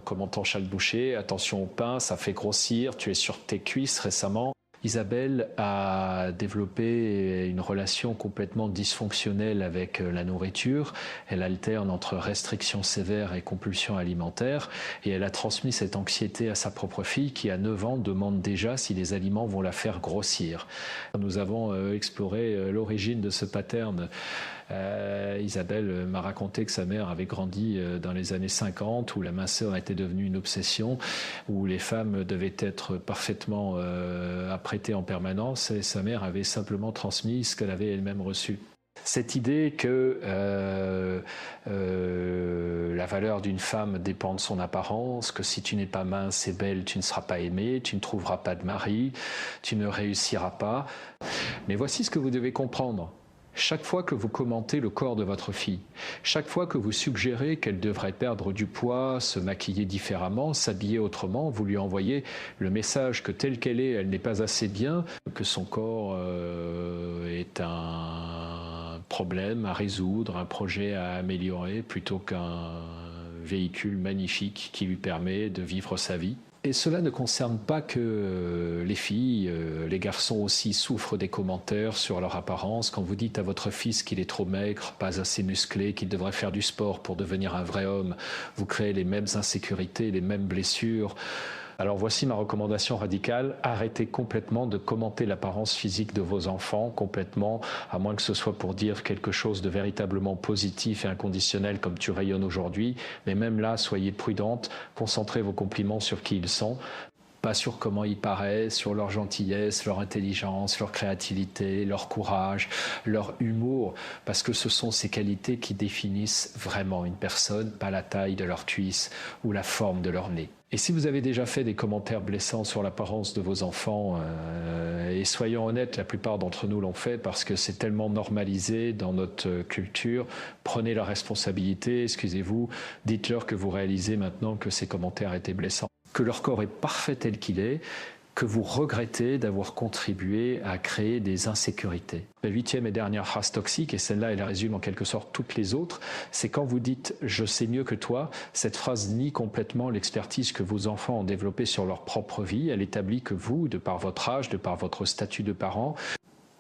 Comment ton chat le boucher, attention au pain, ça fait grossir, tu es sur tes cuisses récemment. Isabelle a développé une relation complètement dysfonctionnelle avec la nourriture. Elle alterne entre restrictions sévères et compulsions alimentaires et elle a transmis cette anxiété à sa propre fille qui, à 9 ans, demande déjà si les aliments vont la faire grossir. Nous avons exploré l'origine de ce pattern. Isabelle m'a raconté que sa mère avait grandi dans les années 50 où la minceur était devenue une obsession, où les femmes devaient être parfaitement apprêtées en permanence et sa mère avait simplement transmis ce qu'elle avait elle-même reçu. Cette idée que la valeur d'une femme dépend de son apparence, que si tu n'es pas mince et belle, tu ne seras pas aimée, tu ne trouveras pas de mari, tu ne réussiras pas. Mais voici ce que vous devez comprendre. Chaque fois que vous commentez le corps de votre fille, chaque fois que vous suggérez qu'elle devrait perdre du poids, se maquiller différemment, s'habiller autrement, vous lui envoyez le message que telle qu'elle est, elle n'est pas assez bien, que son corps est un problème à résoudre, un projet à améliorer, plutôt qu'un véhicule magnifique qui lui permet de vivre sa vie. Et cela ne concerne pas que les filles, les garçons aussi souffrent des commentaires sur leur apparence. Quand vous dites à votre fils qu'il est trop maigre, pas assez musclé, qu'il devrait faire du sport pour devenir un vrai homme, vous créez les mêmes insécurités, les mêmes blessures. Alors voici ma recommandation radicale, arrêtez complètement de commenter l'apparence physique de vos enfants, complètement, à moins que ce soit pour dire quelque chose de véritablement positif et inconditionnel comme tu rayonnes aujourd'hui, mais même là, soyez prudente, concentrez vos compliments sur qui ils sont, pas sur comment ils paraissent, sur leur gentillesse, leur intelligence, leur créativité, leur courage, leur humour, parce que ce sont ces qualités qui définissent vraiment une personne, pas la taille de leurs cuisses ou la forme de leur nez. Et si vous avez déjà fait des commentaires blessants sur l'apparence de vos enfants, et soyons honnêtes, la plupart d'entre nous l'ont fait parce que c'est tellement normalisé dans notre culture, prenez la responsabilité, excusez-vous, dites-leur que vous réalisez maintenant que ces commentaires étaient blessants, que leur corps est parfait tel qu'il est, que vous regrettez d'avoir contribué à créer des insécurités. La 8e et dernière phrase toxique, et celle-là elle résume en quelque sorte toutes les autres, c'est quand vous dites « je sais mieux que toi », cette phrase nie complètement l'expertise que vos enfants ont développée sur leur propre vie. Elle établit que vous, de par votre âge, de par votre statut de parent,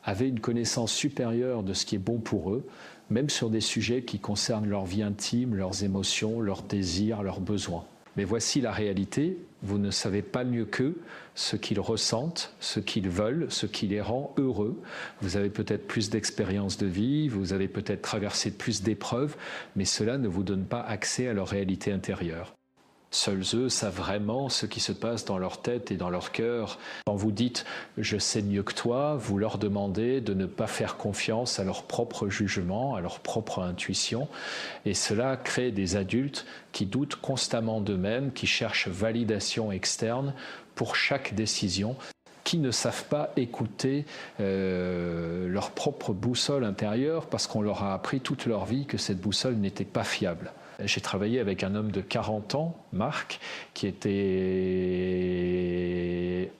avez une connaissance supérieure de ce qui est bon pour eux, même sur des sujets qui concernent leur vie intime, leurs émotions, leurs désirs, leurs besoins. Mais voici la réalité, vous ne savez pas mieux qu'eux ce qu'ils ressentent, ce qu'ils veulent, ce qui les rend heureux. Vous avez peut-être plus d'expérience de vie, vous avez peut-être traversé plus d'épreuves, mais cela ne vous donne pas accès à leur réalité intérieure. Seuls eux savent vraiment ce qui se passe dans leur tête et dans leur cœur. Quand vous dites « je sais mieux que toi », vous leur demandez de ne pas faire confiance à leur propre jugement, à leur propre intuition. Et cela crée des adultes qui doutent constamment d'eux-mêmes, qui cherchent validation externe pour chaque décision, qui ne savent pas écouter leur propre boussole intérieure parce qu'on leur a appris toute leur vie que cette boussole n'était pas fiable. J'ai travaillé avec un homme de 40 ans, Marc, qui était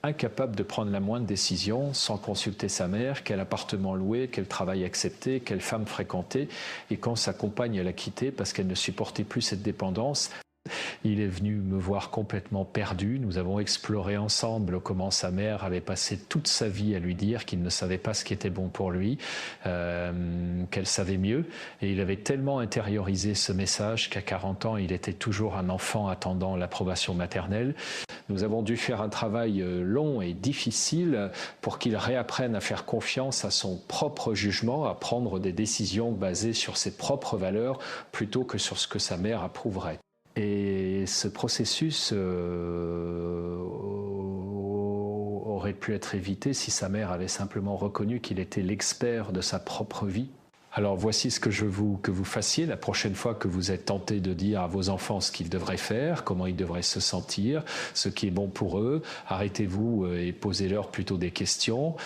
incapable de prendre la moindre décision sans consulter sa mère, quel appartement louer, quel travail accepter, quelle femme fréquenter. Et quand sa compagne l'a quitté parce qu'elle ne supportait plus cette dépendance, il est venu me voir complètement perdu. Nous avons exploré ensemble comment sa mère avait passé toute sa vie à lui dire qu'il ne savait pas ce qui était bon pour lui, qu'elle savait mieux. Et il avait tellement intériorisé ce message qu'à 40 ans, il était toujours un enfant attendant l'approbation maternelle. Nous avons dû faire un travail long et difficile pour qu'il réapprenne à faire confiance à son propre jugement, à prendre des décisions basées sur ses propres valeurs plutôt que sur ce que sa mère approuverait. Et ce processus aurait pu être évité si sa mère avait simplement reconnu qu'il était l'expert de sa propre vie. Alors voici ce que je veux que vous fassiez la prochaine fois que vous êtes tenté de dire à vos enfants ce qu'ils devraient faire, comment ils devraient se sentir, ce qui est bon pour eux. Arrêtez-vous et posez-leur plutôt des questions.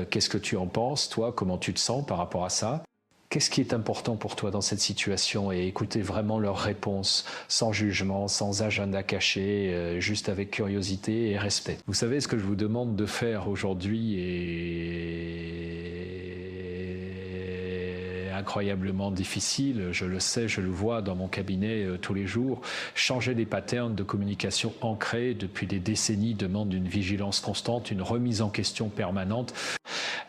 Qu'est-ce que tu en penses, toi? Comment tu te sens par rapport à ça? Qu'est-ce qui est important pour toi dans cette situation? Et écoutez vraiment leurs réponses, sans jugement, sans agenda caché, juste avec curiosité et respect. Vous savez ce que je vous demande de faire aujourd'hui et incroyablement difficile, je le sais, je le vois dans mon cabinet tous les jours. Changer des patterns de communication ancrés depuis des décennies demande une vigilance constante, une remise en question permanente,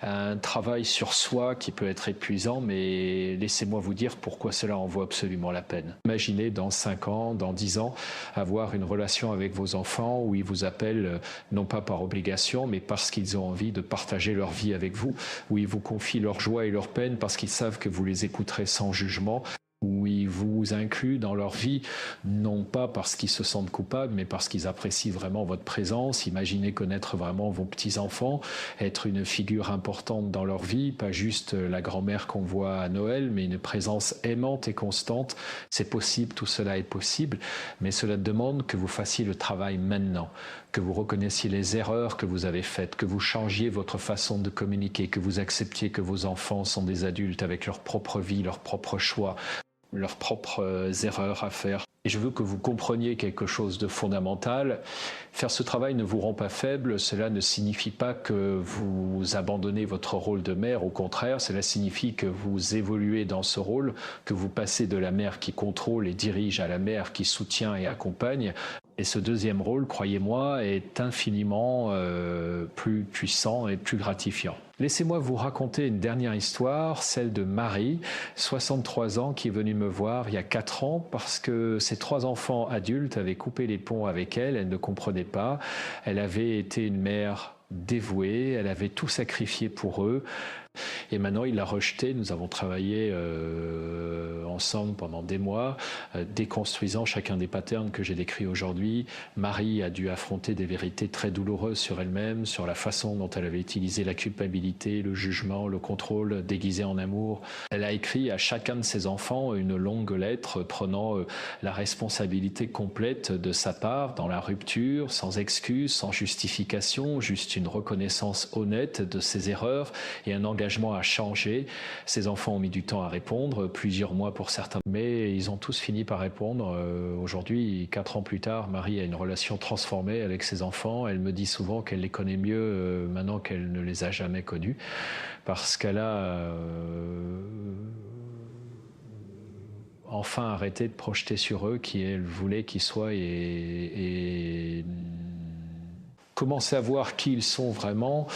un travail sur soi qui peut être épuisant, mais laissez-moi vous dire pourquoi cela en vaut absolument la peine. Imaginez dans 5 ans, dans 10 ans, avoir une relation avec vos enfants où ils vous appellent non pas par obligation, mais parce qu'ils ont envie de partager leur vie avec vous, où ils vous confient leur joie et leur peine parce qu'ils savent que vous les écouterez sans jugement, où ils vous incluent dans leur vie, non pas parce qu'ils se sentent coupables, mais parce qu'ils apprécient vraiment votre présence. Imaginez connaître vraiment vos petits-enfants, être une figure importante dans leur vie, pas juste la grand-mère qu'on voit à Noël, mais une présence aimante et constante. C'est possible, tout cela est possible, mais cela demande que vous fassiez le travail maintenant, que vous reconnaissiez les erreurs que vous avez faites, que vous changiez votre façon de communiquer, que vous acceptiez que vos enfants sont des adultes avec leur propre vie, leurs propres choix, leurs propres erreurs à faire. Et je veux que vous compreniez quelque chose de fondamental. Faire ce travail ne vous rend pas faible, cela ne signifie pas que vous abandonnez votre rôle de mère, au contraire, cela signifie que vous évoluez dans ce rôle, que vous passez de la mère qui contrôle et dirige à la mère qui soutient et accompagne. Et ce deuxième rôle, croyez-moi, est infiniment plus puissant et plus gratifiant. Laissez-moi vous raconter une dernière histoire, celle de Marie, 63 ans, qui est venue me voir il y a 4 ans parce que ses 3 enfants adultes avaient coupé les ponts avec elle, elle ne comprenait pas. Elle avait été une mère dévouée, elle avait tout sacrifié pour eux. Et maintenant, il l'a rejeté. Nous avons travaillé ensemble pendant des mois, déconstruisant chacun des patterns que j'ai décrits aujourd'hui. Marie a dû affronter des vérités très douloureuses sur elle-même, sur la façon dont elle avait utilisé la culpabilité, le jugement, le contrôle déguisé en amour. Elle a écrit à chacun de ses enfants une longue lettre prenant la responsabilité complète de sa part dans la rupture, sans excuse, sans justification, juste une reconnaissance honnête de ses erreurs et un engagement à changer. Ses enfants ont mis du temps à répondre, plusieurs mois pour certains, mais ils ont tous fini par répondre. Aujourd'hui, 4 ans plus tard, Marie a une relation transformée avec ses enfants. Elle me dit souvent qu'elle les connaît mieux maintenant qu'elle ne les a jamais connus, parce qu'elle a enfin arrêté de projeter sur eux qui elle voulait qu'ils soient et commencer à voir qui ils sont vraiment.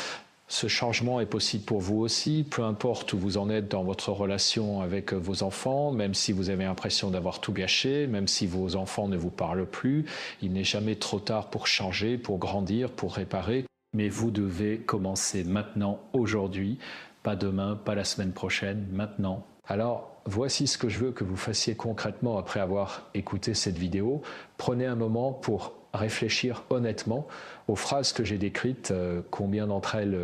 Ce changement est possible pour vous aussi, peu importe où vous en êtes dans votre relation avec vos enfants, même si vous avez l'impression d'avoir tout gâché, même si vos enfants ne vous parlent plus, il n'est jamais trop tard pour changer, pour grandir, pour réparer. Mais vous devez commencer maintenant, aujourd'hui, pas demain, pas la semaine prochaine, maintenant. Alors, voici ce que je veux que vous fassiez concrètement après avoir écouté cette vidéo. Prenez un moment pour réfléchir honnêtement aux phrases que j'ai décrites, combien d'entre elles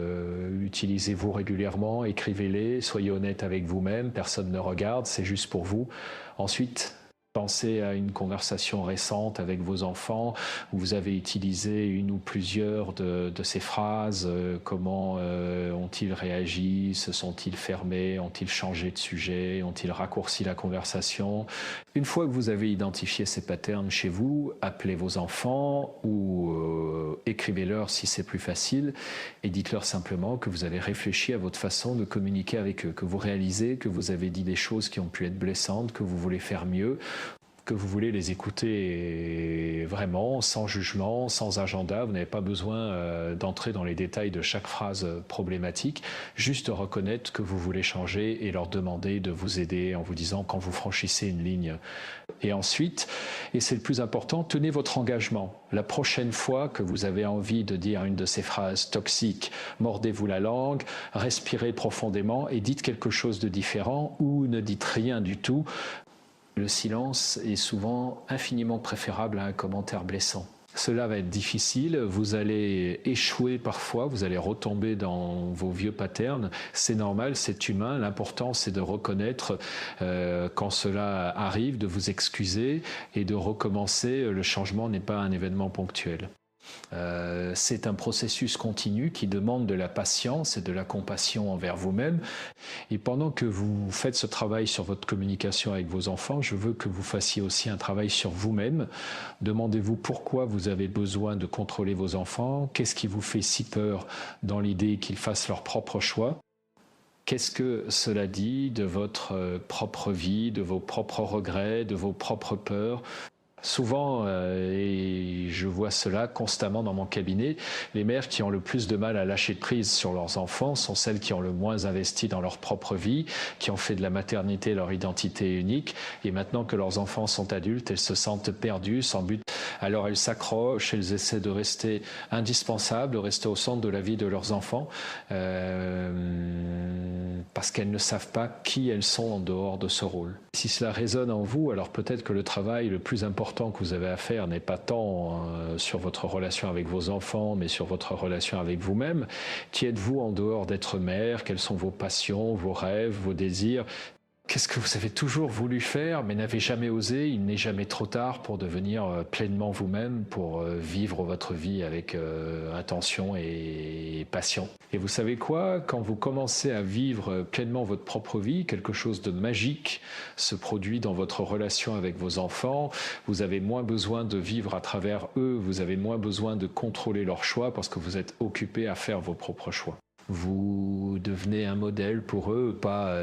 utilisez-vous régulièrement, écrivez-les, soyez honnête avec vous-même, personne ne regarde, c'est juste pour vous. Ensuite, pensez à une conversation récente avec vos enfants où vous avez utilisé une ou plusieurs de ces phrases. Comment ont-ils réagi? Se sont-ils fermés? Ont-ils changé de sujet? Ont-ils raccourci la conversation? Une fois que vous avez identifié ces patterns chez vous, appelez vos enfants ou écrivez-leur si c'est plus facile et dites-leur simplement que vous avez réfléchi à votre façon de communiquer avec eux, que vous réalisez que vous avez dit des choses qui ont pu être blessantes, que vous voulez faire mieux, que vous voulez les écouter vraiment, sans jugement, sans agenda. Vous n'avez pas besoin d'entrer dans les détails de chaque phrase problématique, juste reconnaître que vous voulez changer et leur demander de vous aider en vous disant quand vous franchissez une ligne. Et ensuite, et c'est le plus important, tenez votre engagement. La prochaine fois que vous avez envie de dire une de ces phrases toxiques, mordez-vous la langue, respirez profondément et dites quelque chose de différent ou ne dites rien du tout. Le silence est souvent infiniment préférable à un commentaire blessant. Cela va être difficile, vous allez échouer parfois, vous allez retomber dans vos vieux patterns. C'est normal, c'est humain. L'important, c'est de reconnaître quand cela arrive, de vous excuser et de recommencer. Le changement n'est pas un événement ponctuel. C'est un processus continu qui demande de la patience et de la compassion envers vous-même. Et pendant que vous faites ce travail sur votre communication avec vos enfants, je veux que vous fassiez aussi un travail sur vous-même. Demandez-vous pourquoi vous avez besoin de contrôler vos enfants, qu'est-ce qui vous fait si peur dans l'idée qu'ils fassent leur propre choix. Qu'est-ce que cela dit de votre propre vie, de vos propres regrets, de vos propres peurs ? Souvent, et je vois cela constamment dans mon cabinet, les mères qui ont le plus de mal à lâcher prise sur leurs enfants sont celles qui ont le moins investi dans leur propre vie, qui ont fait de la maternité leur identité unique. Et maintenant que leurs enfants sont adultes, elles se sentent perdues, sans but. Alors elles s'accrochent, elles essaient de rester indispensables, de rester au centre de la vie de leurs enfants, parce qu'elles ne savent pas qui elles sont en dehors de ce rôle. Si cela résonne en vous, alors peut-être que le travail le plus important que vous avez à faire n'est pas tant sur votre relation avec vos enfants, mais sur votre relation avec vous-même. Qui êtes-vous en dehors d'être mère? Quelles sont vos passions, vos rêves, vos désirs? Qu'est-ce que vous avez toujours voulu faire mais n'avez jamais osé? Il n'est jamais trop tard pour devenir pleinement vous-même, pour vivre votre vie avec intention et passion. Et vous savez quoi? Quand vous commencez à vivre pleinement votre propre vie, quelque chose de magique se produit dans votre relation avec vos enfants. Vous avez moins besoin de vivre à travers eux, vous avez moins besoin de contrôler leurs choix parce que vous êtes occupé à faire vos propres choix. Vous devenez un modèle pour eux, pas un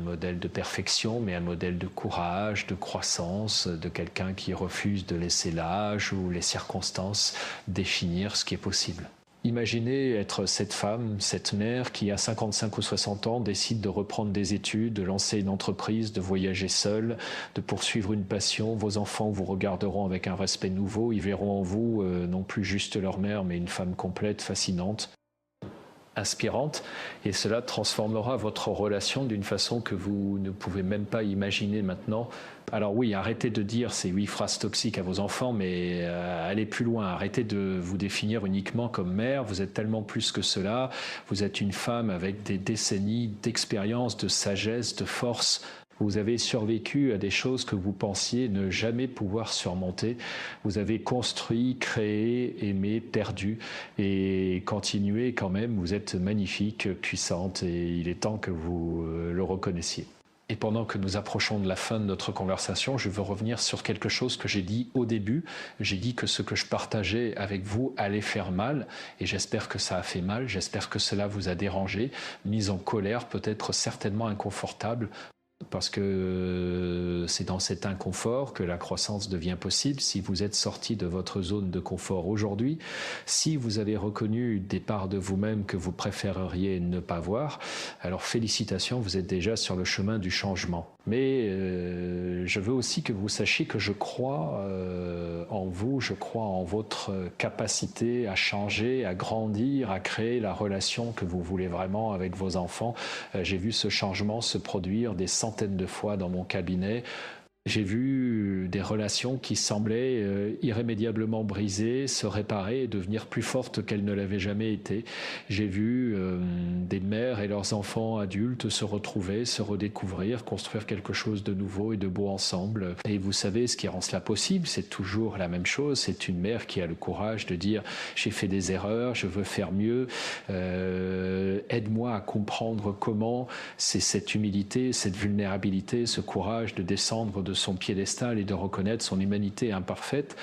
modèle de perfection, mais un modèle de courage, de croissance, de quelqu'un qui refuse de laisser l'âge ou les circonstances définir ce qui est possible. Imaginez être cette femme, cette mère qui, à 55 ou 60 ans, décide de reprendre des études, de lancer une entreprise, de voyager seule, de poursuivre une passion. Vos enfants vous regarderont avec un respect nouveau. Ils verront en vous non plus juste leur mère, mais une femme complète, fascinante, inspirante. Et cela transformera votre relation d'une façon que vous ne pouvez même pas imaginer maintenant. Alors oui, arrêtez de dire ces 8 phrases toxiques à vos enfants, mais allez plus loin. Arrêtez de vous définir uniquement comme mère. Vous êtes tellement plus que cela. Vous êtes une femme avec des décennies d'expérience, de sagesse, de force. Vous avez survécu à des choses que vous pensiez ne jamais pouvoir surmonter. Vous avez construit, créé, aimé, perdu et continuez quand même. Vous êtes magnifique, puissante et il est temps que vous le reconnaissiez. Et pendant que nous approchons de la fin de notre conversation, je veux revenir sur quelque chose que j'ai dit au début. J'ai dit que ce que je partageais avec vous allait faire mal, et j'espère que ça a fait mal, j'espère que cela vous a dérangé, mis en colère, peut-être certainement inconfortable, parce que c'est dans cet inconfort que la croissance devient possible. Si vous êtes sorti de votre zone de confort aujourd'hui, si vous avez reconnu des parts de vous-même que vous préféreriez ne pas voir, alors félicitations, vous êtes déjà sur le chemin du changement. Mais je veux aussi que vous sachiez que je crois en vous, je crois en votre capacité à changer, à grandir, à créer la relation que vous voulez vraiment avec vos enfants. J'ai vu ce changement se produire des centaines de fois dans mon cabinet. J'ai vu des relations qui semblaient irrémédiablement brisées, se réparer et devenir plus fortes qu'elles ne l'avaient jamais été. J'ai vu des mères et leurs enfants adultes se retrouver, se redécouvrir, construire quelque chose de nouveau et de beau ensemble. Et vous savez, ce qui rend cela possible, c'est toujours la même chose. C'est une mère qui a le courage de dire « j'ai fait des erreurs, je veux faire mieux, aide-moi à comprendre comment ». C'est cette humilité, cette vulnérabilité, ce courage de descendre de son piédestal et de reconnaître son humanité imparfaite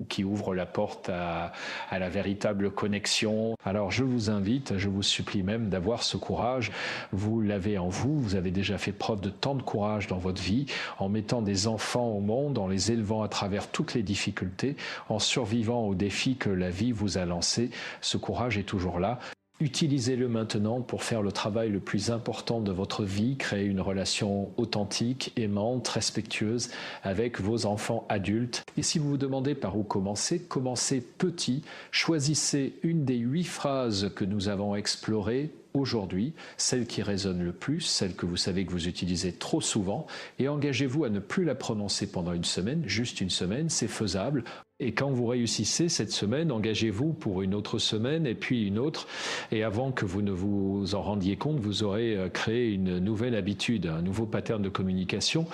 qui ouvre la porte à la véritable connexion. Alors je vous invite, je vous supplie même d'avoir ce courage. Vous l'avez en vous, vous avez déjà fait preuve de tant de courage dans votre vie, en mettant des enfants au monde, en les élevant à travers toutes les difficultés, en survivant aux défis que la vie vous a lancés. Ce courage est toujours là. Utilisez-le maintenant pour faire le travail le plus important de votre vie, créer une relation authentique, aimante, respectueuse avec vos enfants adultes. Et si vous vous demandez par où commencer, commencez petit, choisissez une des 8 phrases que nous avons explorées aujourd'hui, celle qui résonne le plus, celle que vous savez que vous utilisez trop souvent, et engagez-vous à ne plus la prononcer pendant une semaine, juste une semaine, c'est faisable. Et quand vous réussissez cette semaine, engagez-vous pour une autre semaine et puis une autre. Et avant que vous ne vous en rendiez compte, vous aurez créé une nouvelle habitude, un nouveau pattern de communication.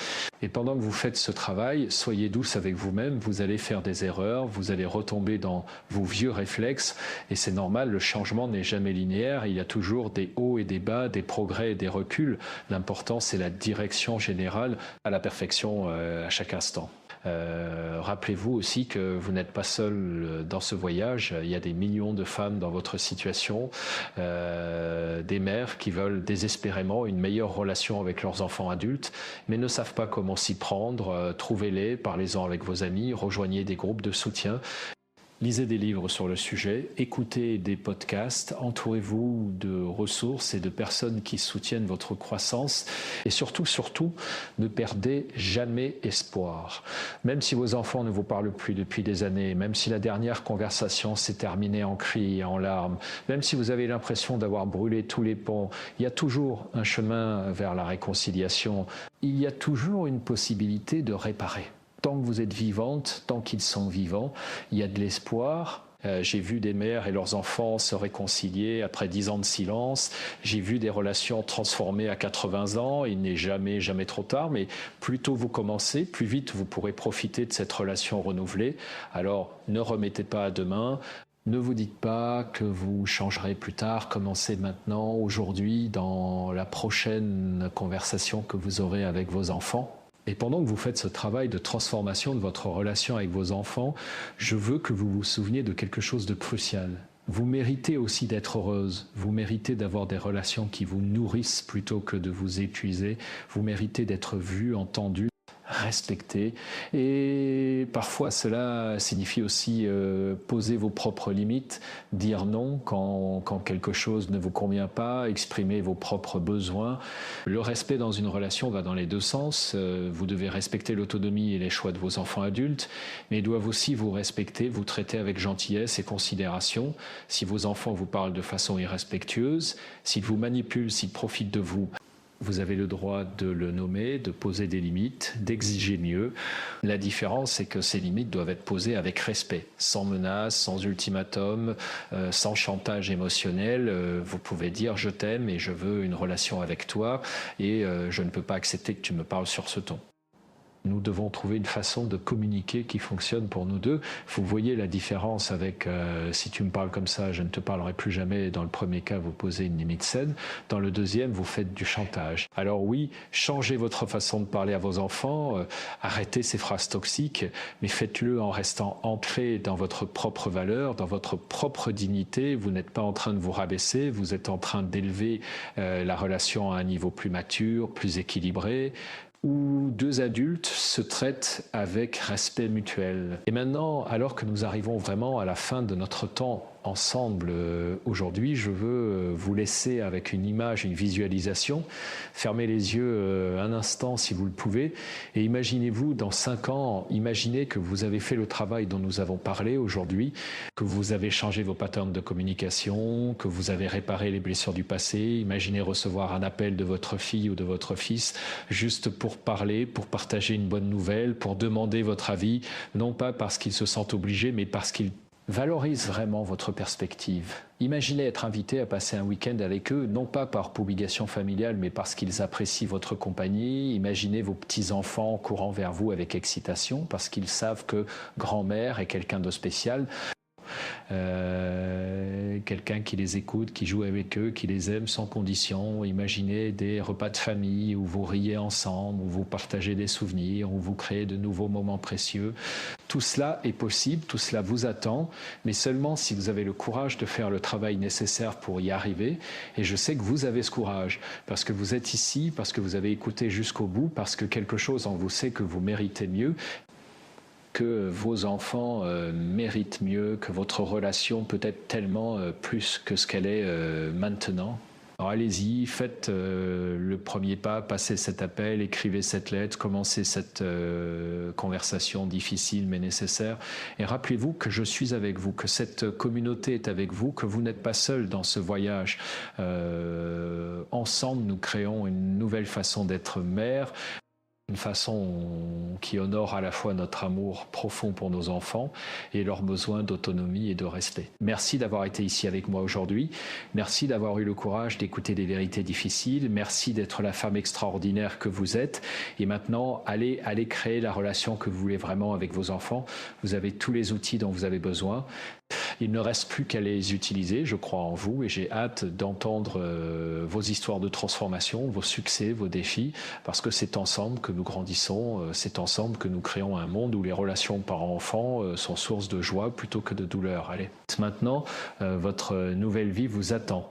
Et pendant que vous faites ce travail, soyez douce avec vous-même. Vous allez faire des erreurs, vous allez retomber dans vos vieux réflexes. Et c'est normal, le changement n'est jamais linéaire. Il y a toujours des hauts et des bas, des progrès et des reculs. L'important, c'est la direction générale à la perfection à chaque instant. Rappelez-vous aussi que vous n'êtes pas seul dans ce voyage. Il y a des millions de femmes dans votre situation, des mères qui veulent désespérément une meilleure relation avec leurs enfants adultes, mais ne savent pas comment s'y prendre. Trouvez-les, parlez-en avec vos amis, rejoignez des groupes de soutien. Lisez des livres sur le sujet, écoutez des podcasts, entourez-vous de ressources et de personnes qui soutiennent votre croissance et surtout, ne perdez jamais espoir. Même si vos enfants ne vous parlent plus depuis des années, même si la dernière conversation s'est terminée en cris et en larmes, même si vous avez l'impression d'avoir brûlé tous les ponts, il y a toujours un chemin vers la réconciliation, il y a toujours une possibilité de réparer. Tant que vous êtes vivante, tant qu'ils sont vivants, il y a de l'espoir. J'ai vu des mères et leurs enfants se réconcilier après 10 ans de silence. J'ai vu des relations transformées à 80 ans. Il n'est jamais trop tard, mais plus tôt vous commencez, plus vite vous pourrez profiter de cette relation renouvelée. Alors, ne remettez pas à demain. Ne vous dites pas que vous changerez plus tard. Commencez maintenant, aujourd'hui, dans la prochaine conversation que vous aurez avec vos enfants. Et pendant que vous faites ce travail de transformation de votre relation avec vos enfants, je veux que vous vous souveniez de quelque chose de crucial. Vous méritez aussi d'être heureuse. Vous méritez d'avoir des relations qui vous nourrissent plutôt que de vous épuiser. Vous méritez d'être vue, entendue, respectée. Et parfois, cela signifie aussi poser vos propres limites, dire non quand quelque chose ne vous convient pas, exprimer vos propres besoins. Le respect dans une relation va dans les deux sens. Vous devez respecter l'autonomie et les choix de vos enfants adultes, mais ils doivent aussi vous respecter, vous traiter avec gentillesse et considération. Si vos enfants vous parlent de façon irrespectueuse, s'ils vous manipulent, s'ils profitent de vous, vous avez le droit de le nommer, de poser des limites, d'exiger mieux. La différence, c'est que ces limites doivent être posées avec respect, sans menace, sans ultimatum, sans chantage émotionnel. Vous pouvez dire « je t'aime et je veux une relation avec toi et je ne peux pas accepter que tu me parles sur ce ton ». Nous devons trouver une façon de communiquer qui fonctionne pour nous deux. Vous voyez la différence avec si tu me parles comme ça, je ne te parlerai plus jamais. Dans le premier cas, vous posez une limite saine. Dans le deuxième, vous faites du chantage. Alors oui, changez votre façon de parler à vos enfants, arrêtez ces phrases toxiques, mais faites-le en restant ancré dans votre propre valeur, dans votre propre dignité. Vous n'êtes pas en train de vous rabaisser, vous êtes en train d'élever la relation à un niveau plus mature, plus équilibré, où deux adultes se traitent avec respect mutuel. Et maintenant, alors que nous arrivons vraiment à la fin de notre temps ensemble aujourd'hui, je veux vous laisser avec une image, une visualisation. Fermez les yeux un instant si vous le pouvez et imaginez-vous dans 5 ans, imaginez que vous avez fait le travail dont nous avons parlé aujourd'hui, que vous avez changé vos patterns de communication, que vous avez réparé les blessures du passé. Imaginez recevoir un appel de votre fille ou de votre fils juste pour parler, pour partager une bonne nouvelle, pour demander votre avis, non pas parce qu'ils se sentent obligés, mais parce qu'ils valorise vraiment votre perspective. Imaginez être invité à passer un week-end avec eux, non pas par obligation familiale, mais parce qu'ils apprécient votre compagnie. Imaginez vos petits-enfants courant vers vous avec excitation, parce qu'ils savent que grand-mère est quelqu'un de spécial. Quelqu'un qui les écoute, qui joue avec eux, qui les aime sans condition. Imaginez des repas de famille où vous riez ensemble, où vous partagez des souvenirs, où vous créez de nouveaux moments précieux. Tout cela est possible, tout cela vous attend, mais seulement si vous avez le courage de faire le travail nécessaire pour y arriver. Et je sais que vous avez ce courage, parce que vous êtes ici, parce que vous avez écouté jusqu'au bout, parce que quelque chose en vous sait que vous méritez mieux, que vos enfants méritent mieux, que votre relation peut être tellement plus que ce qu'elle est maintenant. Alors allez-y, faites le premier pas, passez cet appel, écrivez cette lettre, commencez cette conversation difficile mais nécessaire. Et rappelez-vous que je suis avec vous, que cette communauté est avec vous, que vous n'êtes pas seul dans ce voyage. Ensemble, nous créons une nouvelle façon d'être mère. Une façon qui honore à la fois notre amour profond pour nos enfants et leurs besoins d'autonomie et de respect. Merci d'avoir été ici avec moi aujourd'hui. Merci d'avoir eu le courage d'écouter des vérités difficiles. Merci d'être la femme extraordinaire que vous êtes. Et maintenant, allez créer la relation que vous voulez vraiment avec vos enfants. Vous avez tous les outils dont vous avez besoin. Il ne reste plus qu'à les utiliser. Je crois en vous et j'ai hâte d'entendre vos histoires de transformation, vos succès, vos défis, parce que c'est ensemble que nous grandissons, c'est ensemble que nous créons un monde où les relations parents-enfants sont source de joie plutôt que de douleur. Allez, maintenant, votre nouvelle vie vous attend.